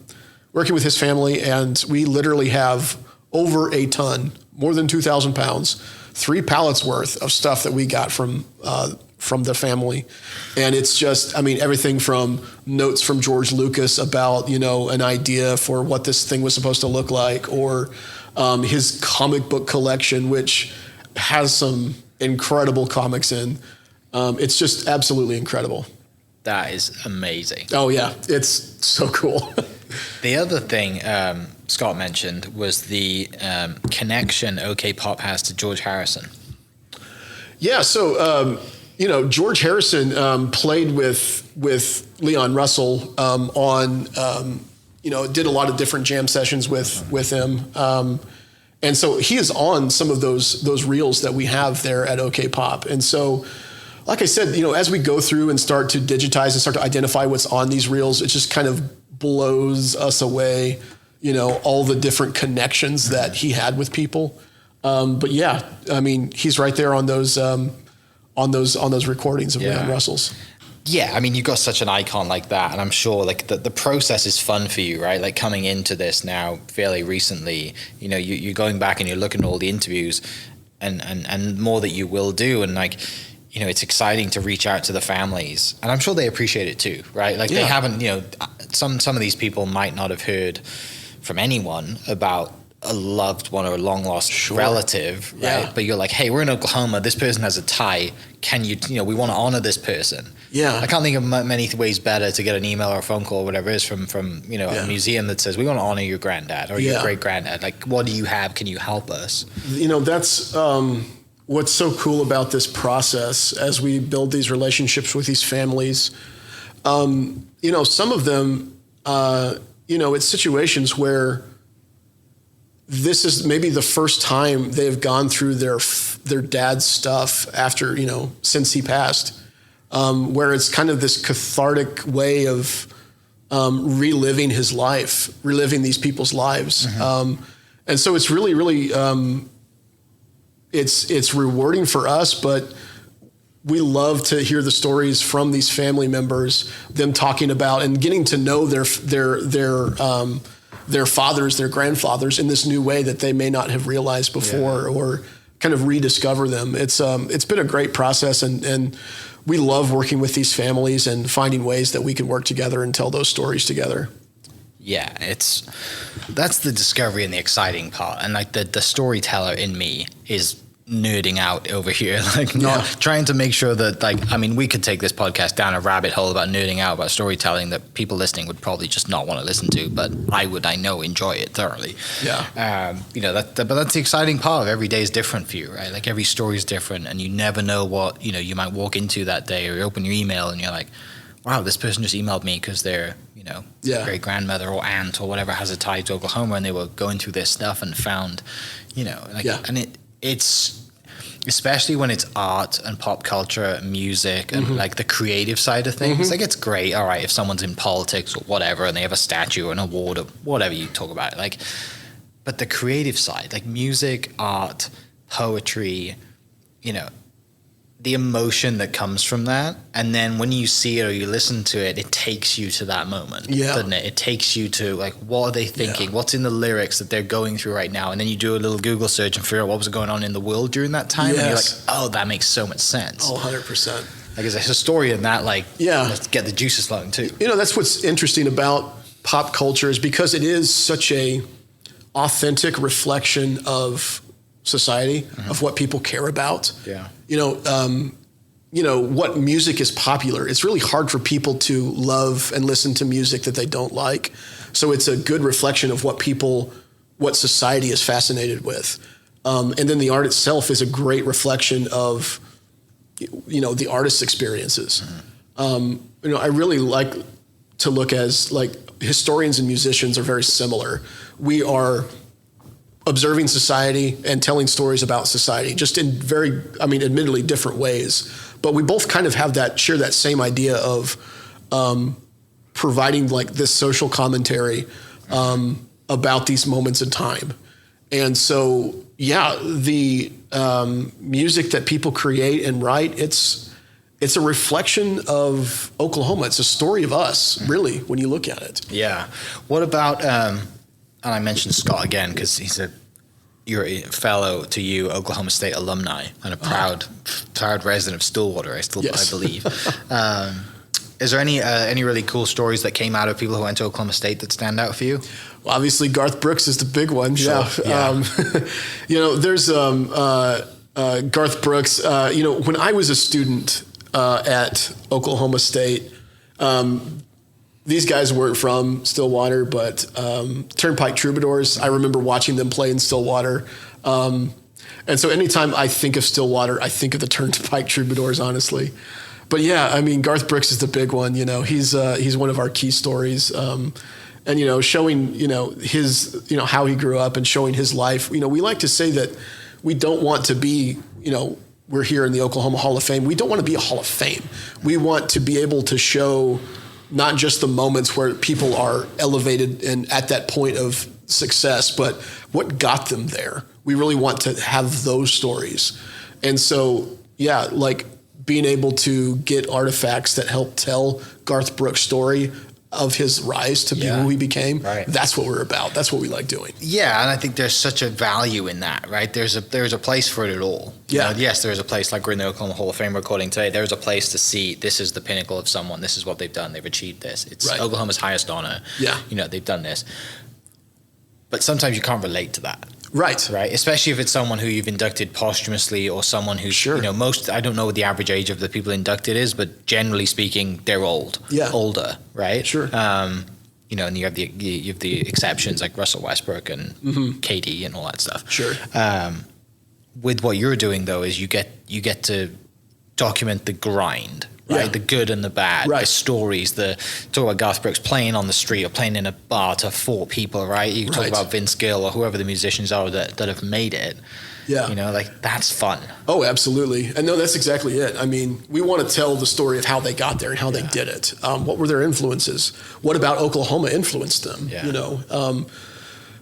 Working with his family, and we literally have over a ton, more than 2,000 pounds, 3 pallets worth of stuff that we got from the family. And it's just, everything from notes from George Lucas about, an idea for what this thing was supposed to look like, or his comic book collection, which has some incredible comics in. It's just absolutely incredible. That is amazing. Oh yeah, it's so cool. The other thing Scott mentioned was the connection OKPOP has to George Harrison. Yeah, so George Harrison played with Leon Russell on did a lot of different jam sessions with him, and so he is on some of those reels that we have there at OKPOP. And so, like I said, as we go through and start to digitize and start to identify what's on these reels, it just kind of blows us away, all the different connections that he had with people. But yeah, he's right there on those recordings of Leon Russell's. Yeah, you've got such an icon like that, and I'm sure like the process is fun for you, right? Like coming into this now fairly recently, you're going back and you're looking at all the interviews, and more that you will do. And like, you know, it's exciting to reach out to the families, and I'm sure they appreciate it too, right? Like they haven't, you know, some of these people might not have heard from anyone about a loved one or a long lost relative, right? But you're like, hey, we're in Oklahoma. This person has a tie. Can you, you know, we want to honor this person. Yeah. I can't think of many ways better to get an email or a phone call or whatever it is from you know, a museum that says, we want to honor your granddad or your great granddad. Like, what do you have? Can you help us? You know, that's what's so cool about this process as we build these relationships with these families. You know, some of them, you know, it's situations where this is maybe the first time they've gone through their dad's stuff after, you know, since he passed, where it's kind of this cathartic way of reliving his life, reliving these people's lives. Mm-hmm. And so it's really, really, it's rewarding for us, but we love to hear the stories from these family members, them talking about and getting to know their fathers, their grandfathers in this new way that they may not have realized before, or kind of rediscover them. It's been a great process, and we love working with these families and finding ways that we can work together and tell those stories together. Yeah, that's the discovery and the exciting part. And like the storyteller in me is nerding out over here, like not trying to make sure that, like, I mean, we could take this podcast down a rabbit hole about nerding out about storytelling that people listening would probably just not want to listen to, but I know enjoy it thoroughly. You know, but that's the exciting part of every day is different for you, right? Like every story is different, and you never know what, you know, you might walk into that day, or you open your email and you're like, wow, this person just emailed me because their, you know, great grandmother or aunt or whatever has a tie to Oklahoma, and they were going through their stuff and found, you know, like, and it's especially when it's art and pop culture, music, and like the creative side of things. Like it's great, all right, if someone's in politics or whatever, and they have a statue or an award or whatever you talk about, like, but the creative side, like music, art, poetry, you know, the emotion that comes from that, and then when you see it or you listen to it, it takes you to that moment, doesn't it? It takes you to, like, what are they thinking? What's in the lyrics that they're going through right now? And then you do a little Google search and figure out what was going on in the world during that time, and you're like, oh, that makes so much sense. Oh, 100%. Like, as a historian, that, like, let's get the juices flowing too. You know, that's what's interesting about pop culture, is because it is such a authentic reflection of society, of what people care about. You know, what music is popular. It's really hard for people to love and listen to music that they don't like. So it's a good reflection of what society is fascinated with. And then the art itself is a great reflection of, you know, the artist's experiences. You know, I really like to look as, like, historians and musicians are very similar. We are observing society and telling stories about society, just in very, I mean, admittedly different ways. But we both kind of share that same idea of providing, like, this social commentary about these moments in time. And so, the music that people create and write, it's a reflection of Oklahoma. It's a story of us, really, when you look at it. Yeah. What about, and I mentioned Scott again because you're a fellow to you Oklahoma State alumni and a proud resident of Stillwater, I believe. Is there any really cool stories that came out of people who went to Oklahoma State that stand out for you? Well, obviously Garth Brooks is the big one. Sure. You know, there's Garth Brooks. You know, when I was a student at Oklahoma State, these guys weren't from Stillwater, but Turnpike Troubadours, I remember watching them play in Stillwater. And so anytime I think of Stillwater, I think of the Turnpike Troubadours, honestly. But yeah, I mean, Garth Brooks is the big one. You know, he's one of our key stories. And, you know, showing, you know, his, you know, how he grew up and showing his life. You know, we like to say that we don't want to be, you know, we're here in the Oklahoma Hall of Fame. We don't want to be a Hall of Fame. We want to be able to show not just the moments where people are elevated and at that point of success, but what got them there. We really want to have those stories. And so, yeah, like being able to get artifacts that help tell Garth Brooks' story of his rise to be who he became. Right. That's what we're about. That's what we like doing. Yeah, and I think there's such a value in that, right? There's a place for it all. You know, yes, there's a place, like we're in the Oklahoma Hall of Fame recording today. There's a place to see this is the pinnacle of someone. This is what they've done. They've achieved this. It's Oklahoma's highest honor. Yeah, you know, they've done this. But sometimes you can't relate to that. Right. Especially if it's someone who you've inducted posthumously or someone who's, you know, I don't know what the average age of the people inducted is, but generally speaking, they're old. Yeah. Older, right? Sure. You know, and you have the exceptions like Russell Westbrook and KD and all that stuff. Sure. With what you're doing though, is you get to document the grind. Right, the good and the bad, the stories. Talk about Garth Brooks playing on the street or playing in a bar to 4 people, right? You can talk about Vince Gill or whoever the musicians are that have made it. Yeah, you know, like that's fun. Oh, absolutely. And no, that's exactly it. I mean, we want to tell the story of how they got there and how they did it. What were their influences? What about Oklahoma influenced them? Yeah. You know.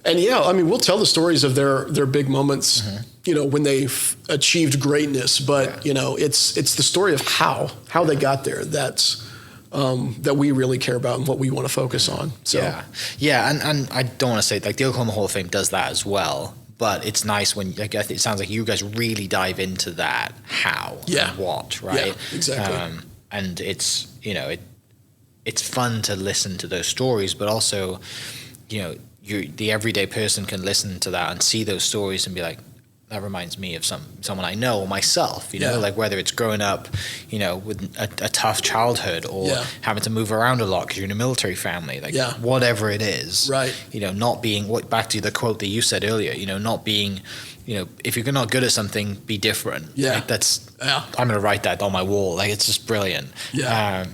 And I mean, we'll tell the stories of their big moments, you know, when they've achieved greatness. But you know, it's the story of how they got there that's that we really care about and what we want to focus on. So and I don't want to say like the Oklahoma Hall of Fame does that as well. But it's nice when I guess it sounds like you guys really dive into that how and what, right? Yeah, exactly. And it's it's fun to listen to those stories, but also you know. The everyday person can listen to that and see those stories and be like, that reminds me of someone I know or myself, you know, like whether it's growing up, you know, with a tough childhood or having to move around a lot because you're in a military family, like whatever it is, right? You know, not being back to the quote that you said earlier, you know, not being, you know, if you're not good at something, be different. Yeah, like I'm going to write that on my wall. Like it's just brilliant. Yeah.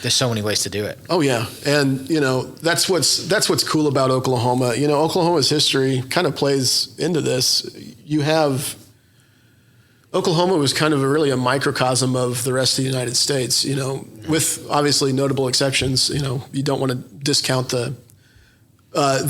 There's so many ways to do it. Oh yeah, and you know that's what's cool about Oklahoma. You know, Oklahoma's history kind of plays into this. You have Oklahoma was kind of really a microcosm of the rest of the United States. You know, with obviously notable exceptions. You know, you don't want to discount the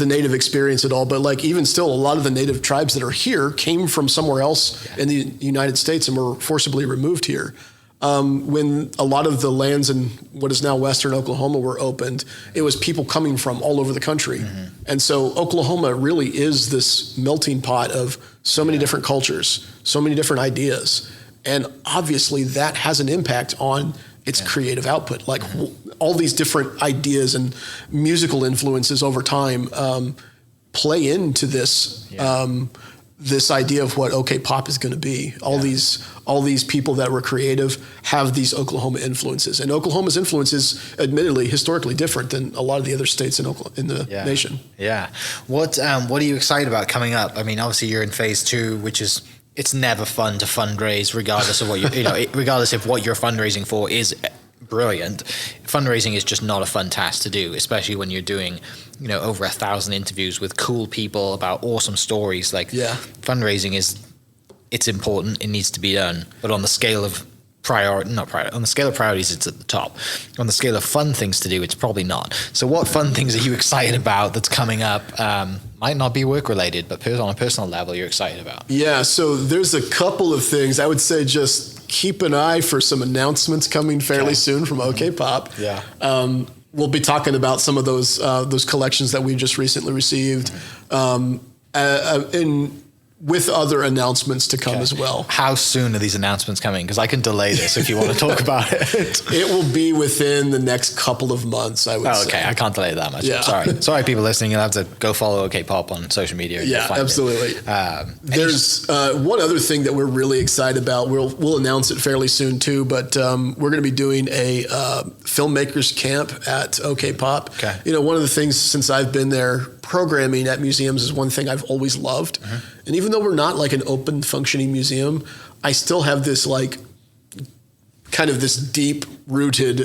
native experience at all, but like even still, a lot of the native tribes that are here came from somewhere else in the United States and were forcibly removed here. When a lot of the lands in what is now Western Oklahoma were opened, it was people coming from all over the country. Mm-hmm. And so Oklahoma really is this melting pot of so many different cultures, so many different ideas. And obviously that has an impact on its creative output. Like all these different ideas and musical influences over time play into this this idea of what OKPOP is going to be. All these people that were creative have these Oklahoma influences, and Oklahoma's influence is admittedly historically different than a lot of the other states in the nation. Yeah. What are you excited about coming up? I mean, obviously you're in phase 2, which is it's never fun to fundraise, regardless of what regardless if what you're fundraising for is brilliant. Fundraising is just not a fun task to do, especially when you're doing, over 1,000 interviews with cool people about awesome stories. Like fundraising it's important. It needs to be done. But on the scale of on the scale of priorities, it's at the top. On the scale of fun things to do, it's probably not. So what fun things are you excited about that's coming up? Might not be work related, but on a personal level, you're excited about. Yeah, so there's a couple of things. I would say just keep an eye for some announcements coming fairly soon from OKPOP. Yeah. We'll be talking about some of those collections that we just recently received. With other announcements to come as well. How soon are these announcements coming? Because I can delay this if you want to talk about it. It will be within the next couple of months, I would say. Okay, I can't delay it that much. Yeah. Sorry, people listening. You'll have to go follow OKPOP on social media. Yeah, absolutely. There's one other thing that we're really excited about. We'll announce it fairly soon too, but we're going to be doing a filmmakers camp at OKPOP. Okay. One of the things since I've been there, programming at museums is one thing I've always loved. Mm-hmm. And even though we're not like an open functioning museum, I still have this like kind of this deep rooted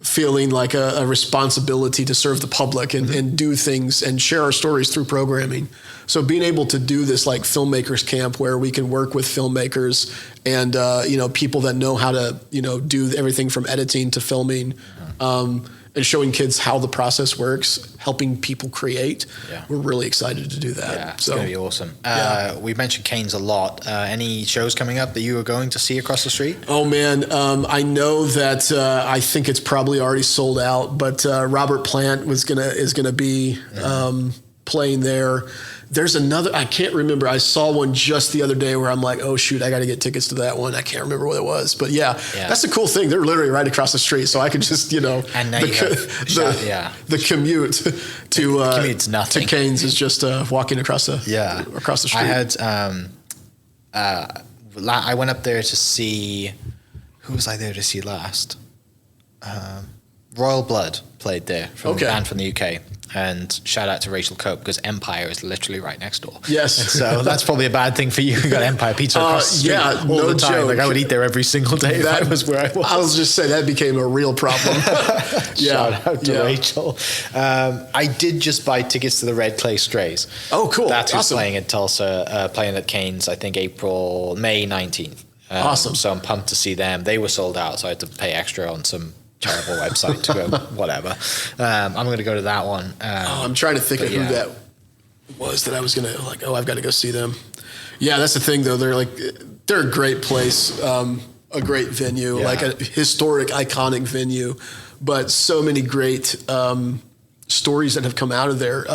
feeling like a responsibility to serve the public and do things and share our stories through programming. So being able to do this like filmmakers camp where we can work with filmmakers and, people that know how to, do everything from editing to filming, and showing kids how the process works, helping people create. Yeah. We're really excited to do that. Yeah, it's so going to be awesome. Yeah. We mentioned Cains a lot. Any shows coming up that you are going to see across the street? Oh man, I know that I think it's probably already sold out, but Robert Plant is gonna be playing there. There's another, I can't remember. I saw one just the other day where I'm like, oh shoot, I got to get tickets to that one. I can't remember what it was, but yeah, that's a cool thing. They're literally right across the street, so I could just, And now the commute to commute's nothing. to Cains is just walking across the street. I had I went up there to see, who was I there to see last? Royal Blood played there from a band from the UK. And shout out to Rachel Cope, because Empire is literally right next door. Yes. And so that's probably a bad thing for you. You got Empire Pizza across the street all the time. Joke. Like I would eat there every single day if I was where I was. I was just saying that became a real problem. Shout out to Rachel. I did just buy tickets to the Red Clay Strays. Oh, cool. That's awesome. playing at Tulsa, playing at Cains, I think May 19th. Awesome. So I'm pumped to see them. They were sold out, so I had to pay extra on some terrible website to go, whatever. I'm going to go to that one. I'm trying to think of who that was that I was going to like, I've got to go see them. Yeah, that's the thing though. They're a great place, a great venue, like a historic, iconic venue, but so many great stories that have come out of there.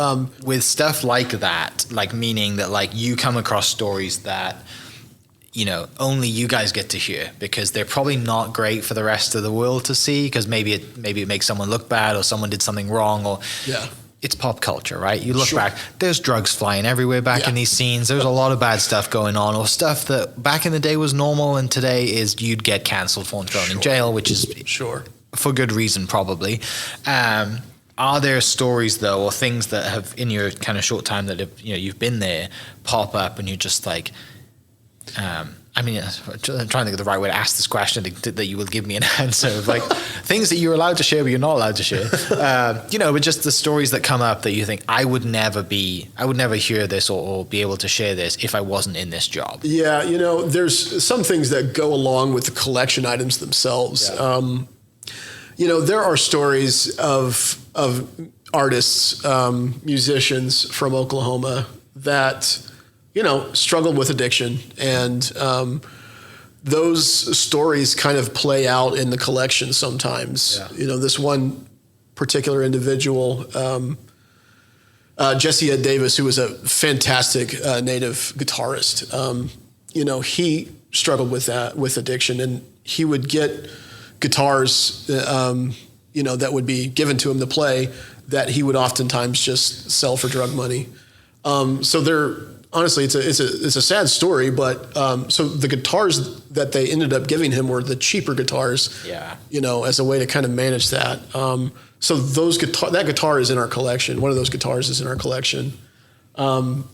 With stuff like that, like meaning that like you come across stories that, only you guys get to hear, because they're probably not great for the rest of the world to see, because maybe it makes someone look bad, or someone did something wrong, or it's pop culture, right? You look back, there's drugs flying everywhere back in these scenes. There's a lot of bad stuff going on, or stuff that back in the day was normal and today is you'd get canceled for and thrown in jail, which is for good reason probably. Are there stories though, or things that have in your kind of short time that have, you've been there, pop up and you're just like, I'm trying to think of the right way to ask this question that you will give me an answer of like things that you're allowed to share but you're not allowed to share. But just the stories that come up that you think I would never hear this or be able to share this if I wasn't in this job. Yeah, there's some things that go along with the collection items themselves. Yeah. There are stories of artists, musicians from Oklahoma that struggled with addiction, and those stories kind of play out in the collection sometimes. Yeah. This one particular individual, Jesse Ed Davis, who was a fantastic native guitarist, he struggled with addiction, and he would get guitars, that would be given to him to play that he would oftentimes just sell for drug money. So honestly, it's a sad story, but so the guitars that they ended up giving him were the cheaper guitars. Yeah. As a way to kind of manage that. So that guitar is in our collection. One of those guitars is in our collection. So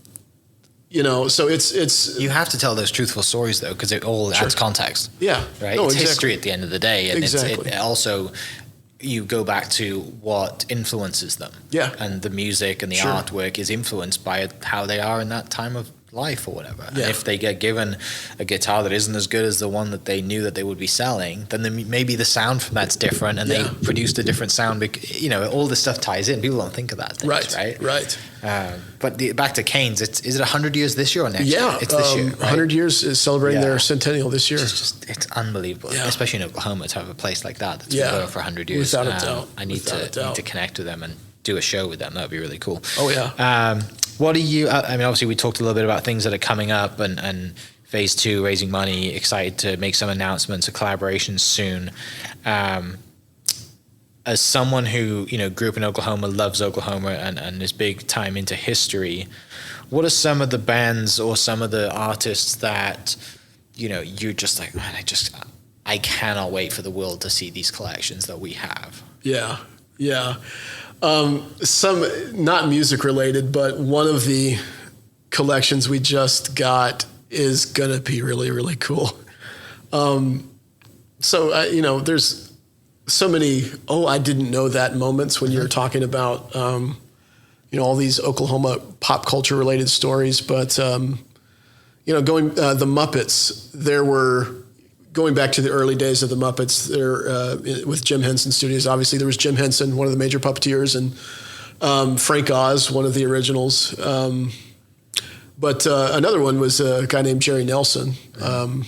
it's you have to tell those truthful stories though, because it all adds context. Yeah. Right. It's history at the end of the day, and it also. You go back to what influences them. Yeah. And the music and the artwork is influenced by how they are in that time of life or whatever. Yeah. And if they get given a guitar that isn't as good as the one that they knew that they would be selling, then maybe the sound from that's different, and they produced a different sound. All this stuff ties in. People don't think of that things, right? But back to Cains, is it 100 years this year or next year? Yeah, it's this year, right? 100 years is celebrating their centennial this year. It's unbelievable, especially in Oklahoma to have a place like that that's been going for 100 years. Without a doubt. I need to connect with them and do a show with them. That would be really cool. Oh, yeah. What do you, obviously we talked a little bit about things that are coming up and phase 2, raising money, excited to make some announcements, a collaboration soon. As someone who, grew up in Oklahoma, loves Oklahoma and is big time into history, what are some of the bands or some of the artists that, you're just like, man, I cannot wait for the world to see these collections that we have? Yeah. Yeah. Some not music related, but one of the collections we just got is going to be really, really cool. There's so many, I didn't know that moments when you're talking about, all these Oklahoma pop culture related stories. But, the Muppets, there were going back to the early days of the Muppets, with Jim Henson Studios, obviously there was Jim Henson, one of the major puppeteers, and Frank Oz, one of the originals. But another one was a guy named Jerry Nelson,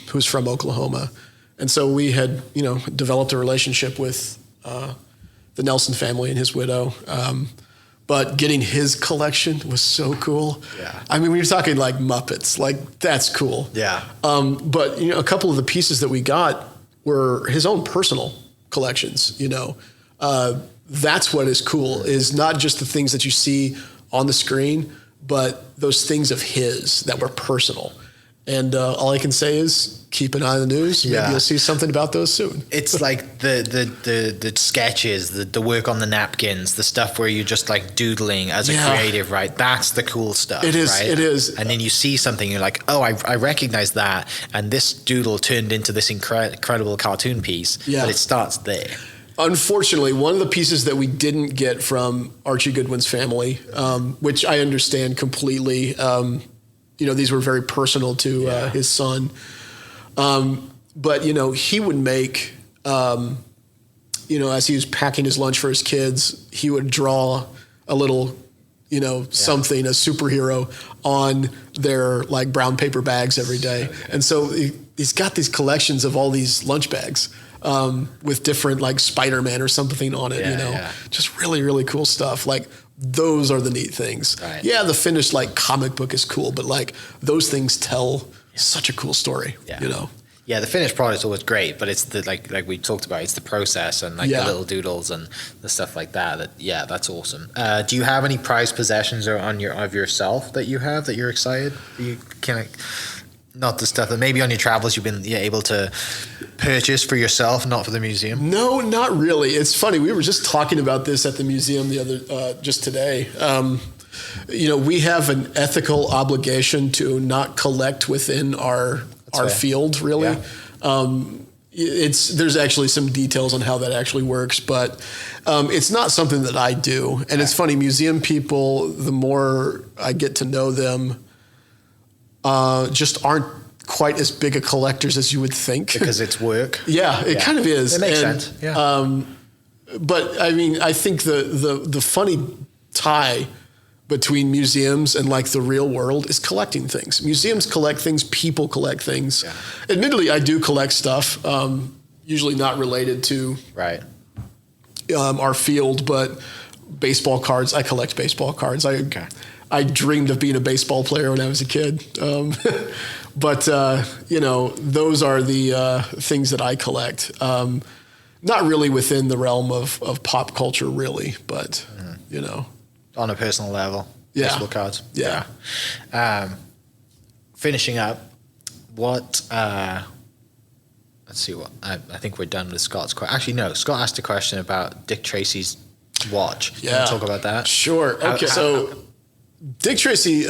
who's from Oklahoma. And so we had, developed a relationship with the Nelson family and his widow. But getting his collection was so cool. Yeah. I mean, when you're talking like Muppets, like that's cool. Yeah. But a couple of the pieces that we got were his own personal collections. That's what is cool, is not just the things that you see on the screen, but those things of his that were personal. And all I can say is keep an eye on the news. Maybe you'll see something about those soon. It's like the sketches, the work on the napkins, the stuff where you're just like doodling as a creative, right? That's the cool stuff. It is. Right? It is. And then you see something, you're like, oh, I recognize that. And this doodle turned into this incredible cartoon piece. Yeah. But it starts there. Unfortunately, one of the pieces that we didn't get from Archie Goodwin's family, which I understand completely, these were very personal to his son. But, he would make, as he was packing his lunch for his kids, he would draw a little, something, a superhero on their like brown paper bags every day. And so he's got these collections of all these lunch bags. With different like Spider-Man or something on it, just really, really cool stuff. Like those are the neat things. Right. Yeah. The finished like comic book is cool, but like those things tell such a cool story, Yeah, the finished product is always great, but it's the like we talked about, it's the process and like the little doodles and the stuff like that. That's awesome. Do you have any prized possessions of yourself that you have that you're excited? You can not the stuff that maybe on your travels you've been able to purchase for yourself, not for the museum? No, not really. It's funny. We were just talking about this at the museum just today. We have an ethical obligation to not collect within our field, really. Yeah. There's actually some details on how that actually works, but it's not something that I do. And it's funny, museum people, the more I get to know them, just aren't quite as big a collectors as you would think. Because it's work. It kind of is. It makes sense. Yeah. But I mean, I think the funny tie between museums and like the real world is collecting things. Museums collect things, people collect things. Yeah. Admittedly, I do collect stuff, usually not related to our field, but baseball cards. I collect baseball cards. I dreamed of being a baseball player when I was a kid. But those are the things that I collect. Not really within the realm of pop culture, really, but, On a personal level, baseball cards. Yeah. Finishing up, what... let's see what... I think we're done with Scott's question. Actually, no. Scott asked a question about Dick Tracy's watch. Yeah. Can you talk about that? Sure. Okay. So Dick Tracy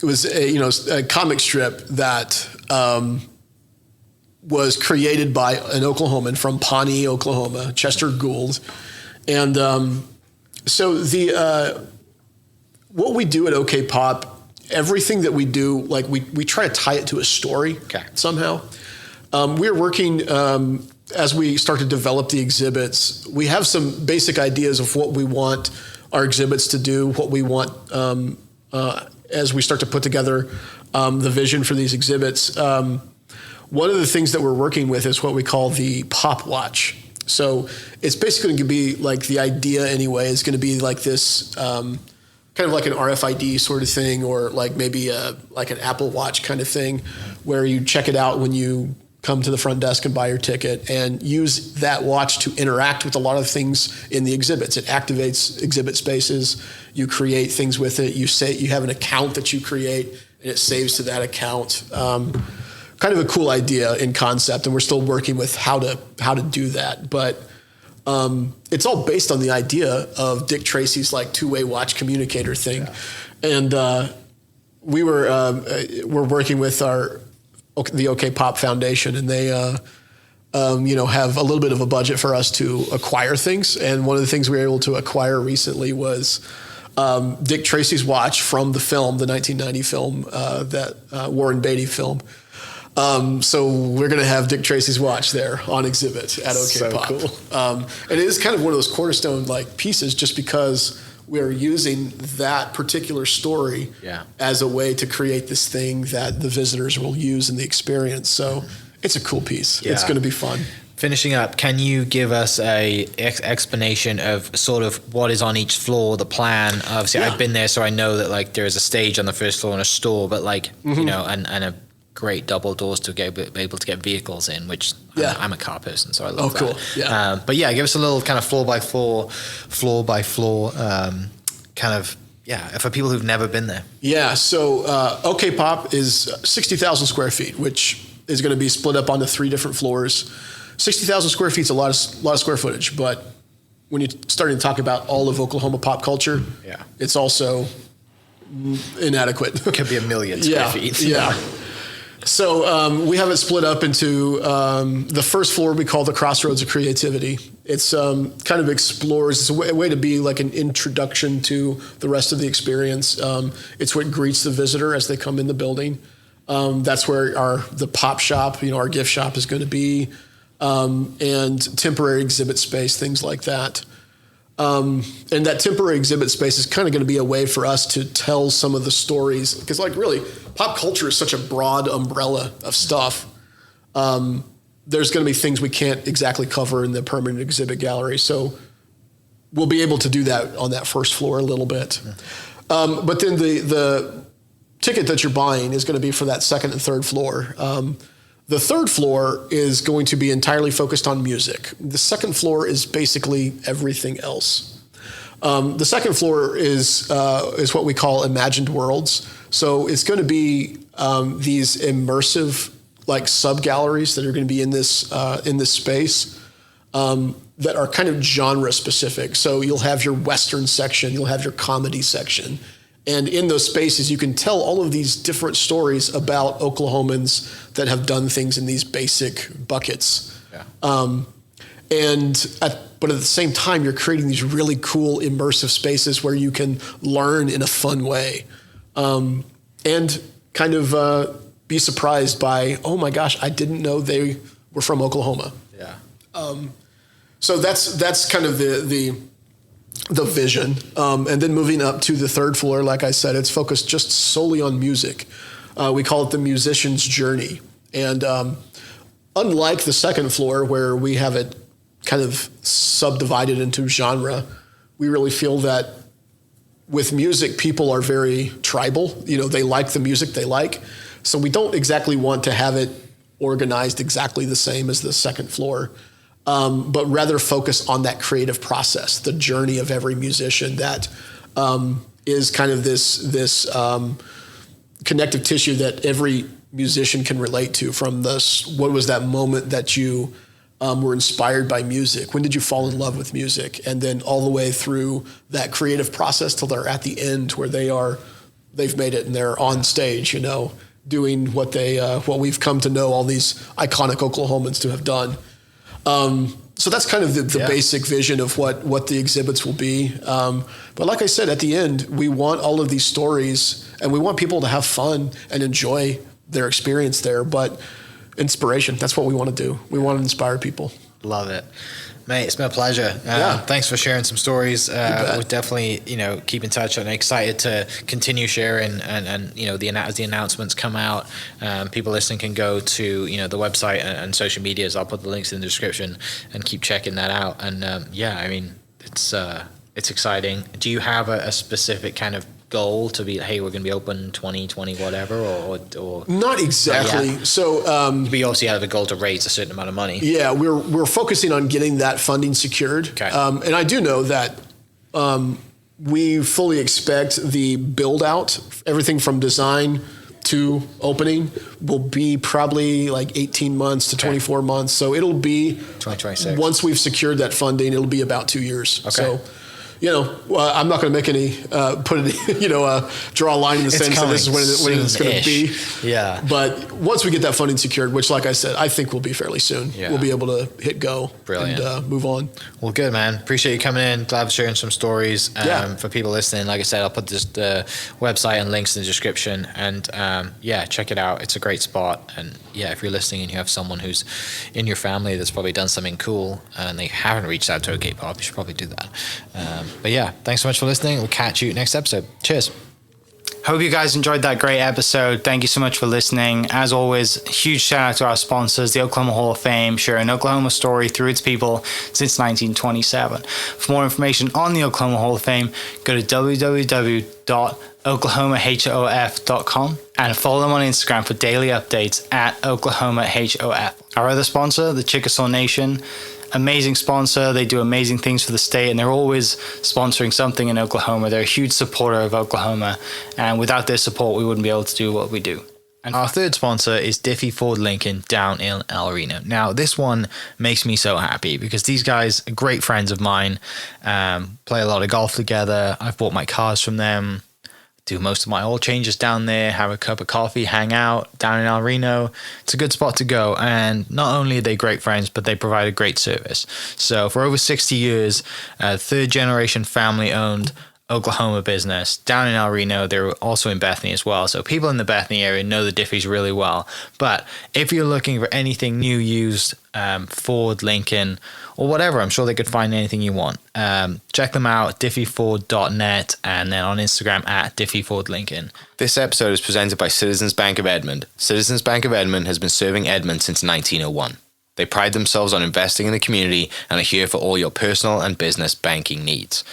was a comic strip that was created by an Oklahoman from Pawnee, Oklahoma, Chester Gould. And so what we do at OKPOP, everything that we do, like we try to tie it to a story somehow. We're working, as we start to develop the exhibits, we have some basic ideas of what we want our exhibits to do, what we want as we start to put together the vision for these exhibits. One of the things that we're working with is what we call the Pop Watch. So it's basically going to be like the idea anyway is going to be like this kind of like an RFID sort of thing, or like maybe like an Apple Watch kind of thing where you check it out when you come to the front desk and buy your ticket, and use that watch to interact with a lot of things in the exhibits. It activates exhibit spaces. You create things with it. You have an account that you create, and it saves to that account. Kind of a cool idea in concept, and we're still working with how to do that. But it's all based on the idea of Dick Tracy's like two-way watch communicator thing, and we're working with the OKPOP Foundation, and they have a little bit of a budget for us to acquire things. And one of the things we were able to acquire recently was Dick Tracy's watch from the film, the 1990 film, that Warren Beatty film. So we're going to have Dick Tracy's watch there on exhibit at OKPOP. So cool. And it is kind of one of those cornerstone like pieces just because we're using that particular story as a way to create this thing that the visitors will use in the experience. So it's a cool piece. Yeah. It's going to be fun. Finishing up, can you give us a explanation of sort of what is on each floor, the plan? Obviously, I've been there, so I know that like there is a stage on the first floor and a store, but like you know, and a great double doors to be able to get vehicles in, which I'm a car person, so I love that. Oh, cool. Yeah. But yeah, give us a little kind of floor by floor, kind of. Yeah, for people who've never been there. Yeah, so OKPOP is 60,000 square feet, which is going to be split up onto 3 different floors. 60,000 square feet is a lot of square footage, but when you're starting to talk about all of Oklahoma pop culture, it's also inadequate. It could be 1 million square feet. Yeah. So we have it split up into the first floor we call the Crossroads of Creativity. It's kind of explores, it's a way to be like an introduction to the rest of the experience. It's what greets the visitor as they come in the building. That's where the pop shop, our gift shop is going to be. And temporary exhibit space, things like that. And that temporary exhibit space is kind of going to be a way for us to tell some of the stories. Because like really, pop culture is such a broad umbrella of stuff. There's going to be things we can't exactly cover in the permanent exhibit gallery. So we'll be able to do that on that first floor a little bit. But then the ticket that you're buying is going to be for that second and third floor. The third floor is going to be entirely focused on music. The second floor is basically everything else. The second floor is what we call imagined worlds. So it's going to be these immersive like sub galleries that are going to be in this space that are kind of genre specific. So you'll have your Western section, you'll have your comedy section. And in those spaces, you can tell all of these different stories about Oklahomans that have done things in these basic buckets. Yeah. But at the same time, you're creating these really cool immersive spaces where you can learn in a fun way, and kind of be surprised by, oh my gosh, I didn't know they were from Oklahoma. Yeah. So that's kind of the vision. And then moving up to the third floor, like I said, it's focused just solely on music. We call it the musician's journey. And unlike the second floor where we have it kind of subdivided into genre, we really feel that with music, people are very tribal. They like the music they like. So we don't exactly want to have it organized exactly the same as the second floor. But rather focus on that creative process, the journey of every musician that is kind of this connective tissue that every musician can relate to. From what was that moment that you were inspired by music? When did you fall in love with music? And then all the way through that creative process till they're at the end where they've made it and they're on stage, doing what we've come to know all these iconic Oklahomans to have done. So that's kind of the basic vision of what the exhibits will be. But like I said, at the end, we want all of these stories and we want people to have fun and enjoy their experience there. But inspiration, that's what we want to do. We want to inspire people. Love it. Mate, it's been a pleasure. Thanks for sharing some stories. We'll definitely, keep in touch and excited to continue sharing and as the announcements come out, people listening can go to, the website and social medias. I'll put the links in the description and keep checking that out. And it's exciting. Do you have a specific kind of goal to be, hey, we're going to be open 2020 whatever, or not exactly? So we obviously have a goal to raise a certain amount of money. Yeah, we're focusing on getting that funding secured. Okay. And I do know that we fully expect the build out, everything from design to opening, will be probably like 18 months to 24 months. So it'll be 2026. Once we've secured that funding, it'll be about 2 years. Okay. So well, I'm not going to make any, draw a line in the sand and say this is when it's going to be. Yeah. But once we get that funding secured, which, like I said, I think will be fairly soon, we'll be able to hit go. Brilliant. And move on. Well, good, man. Appreciate you coming in. Glad for sharing some stories. For people listening, like I said, I'll put this website and links in the description. And check it out. It's a great spot. And if you're listening and you have someone who's in your family that's probably done something cool and they haven't reached out to OKPOP, you should probably do that. But thanks so much for listening. We'll catch you next episode. Cheers. Hope you guys enjoyed that great episode. Thank you so much for listening. As always, huge shout out to our sponsors, the Oklahoma Hall of Fame, sharing Oklahoma story through its people since 1927. For more information on the Oklahoma Hall of Fame, go to www.oklahomahof.com and follow them on Instagram for daily updates at OklahomaHOF. Our other sponsor, the Chickasaw Nation, amazing sponsor. They do amazing things for the state, and they're always sponsoring something in Oklahoma. They're a huge supporter of Oklahoma, and without their support, we wouldn't be able to do what we do. And our third sponsor is Diffie Ford Lincoln down in El Reno. Now, this one makes me so happy because these guys are great friends of mine, play a lot of golf together. I've bought my cars from them, do most of my oil changes down there, have a cup of coffee, hang out down in El Reno. It's a good spot to go. And not only are they great friends, but they provide a great service. So for over 60 years, third generation family owned Oklahoma business down in El Reno. They're also in Bethany as well. So people in the Bethany area know the Diffies really well. But if you're looking for anything new, used, Ford, Lincoln, or whatever, I'm sure they could find anything you want. Check them out, diffieford.net, and then on Instagram at diffiefordlincoln. This episode is presented by Citizens Bank of Edmond. Citizens Bank of Edmond has been serving Edmond since 1901. They pride themselves on investing in the community and are here for all your personal and business banking needs.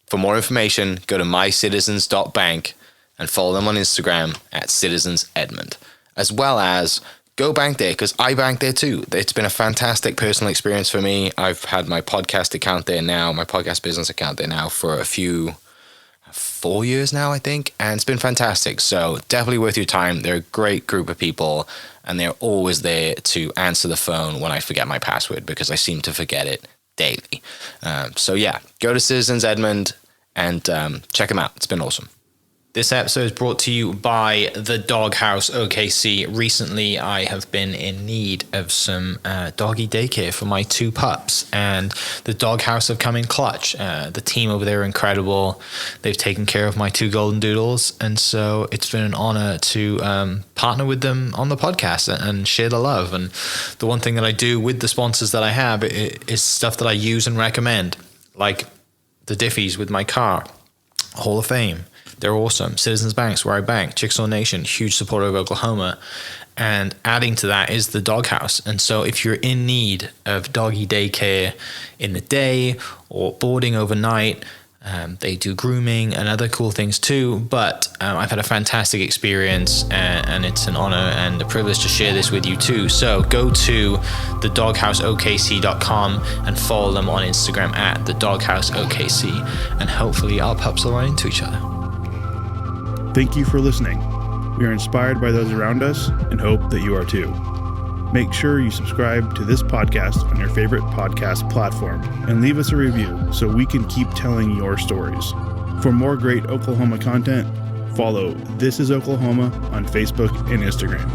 For more information, go to mycitizens.bank and follow them on Instagram at citizensedmond, as well as go bank there, because I bank there too. It's been a fantastic personal experience for me. I've had my podcast account there now, my podcast business account there now for 4 years now, I think, and it's been fantastic. So definitely worth your time. They're a great group of people, and they're always there to answer the phone when I forget my password, because I seem to forget it daily. Go to Citizens Edmond and check them out. It's been awesome. This episode is brought to you by the Dog House OKC. Recently, I have been in need of some doggy daycare for my 2 pups, and the Dog House have come in clutch. The team over there are incredible. They've taken care of my 2 golden doodles, and so it's been an honor to partner with them on the podcast and share the love. And the one thing that I do with the sponsors that I have is stuff that I use and recommend, like the Diffies with my car, Hall of Fame. They're awesome. Citizens Banks, where I bank. Chickasaw Nation, huge supporter of Oklahoma. And adding to that is the Dog House. And so if you're in need of doggy daycare in the day or boarding overnight, they do grooming and other cool things too. But I've had a fantastic experience, and it's an honor and a privilege to share this with you too. So go to thedogHouseOKC.com and follow them on Instagram at thedogHouseOKC. And hopefully our pups will run into each other. Thank you for listening. We are inspired by those around us and hope that you are too. Make sure you subscribe to this podcast on your favorite podcast platform and leave us a review so we can keep telling your stories. For more great Oklahoma content, follow This Is Oklahoma on Facebook and Instagram.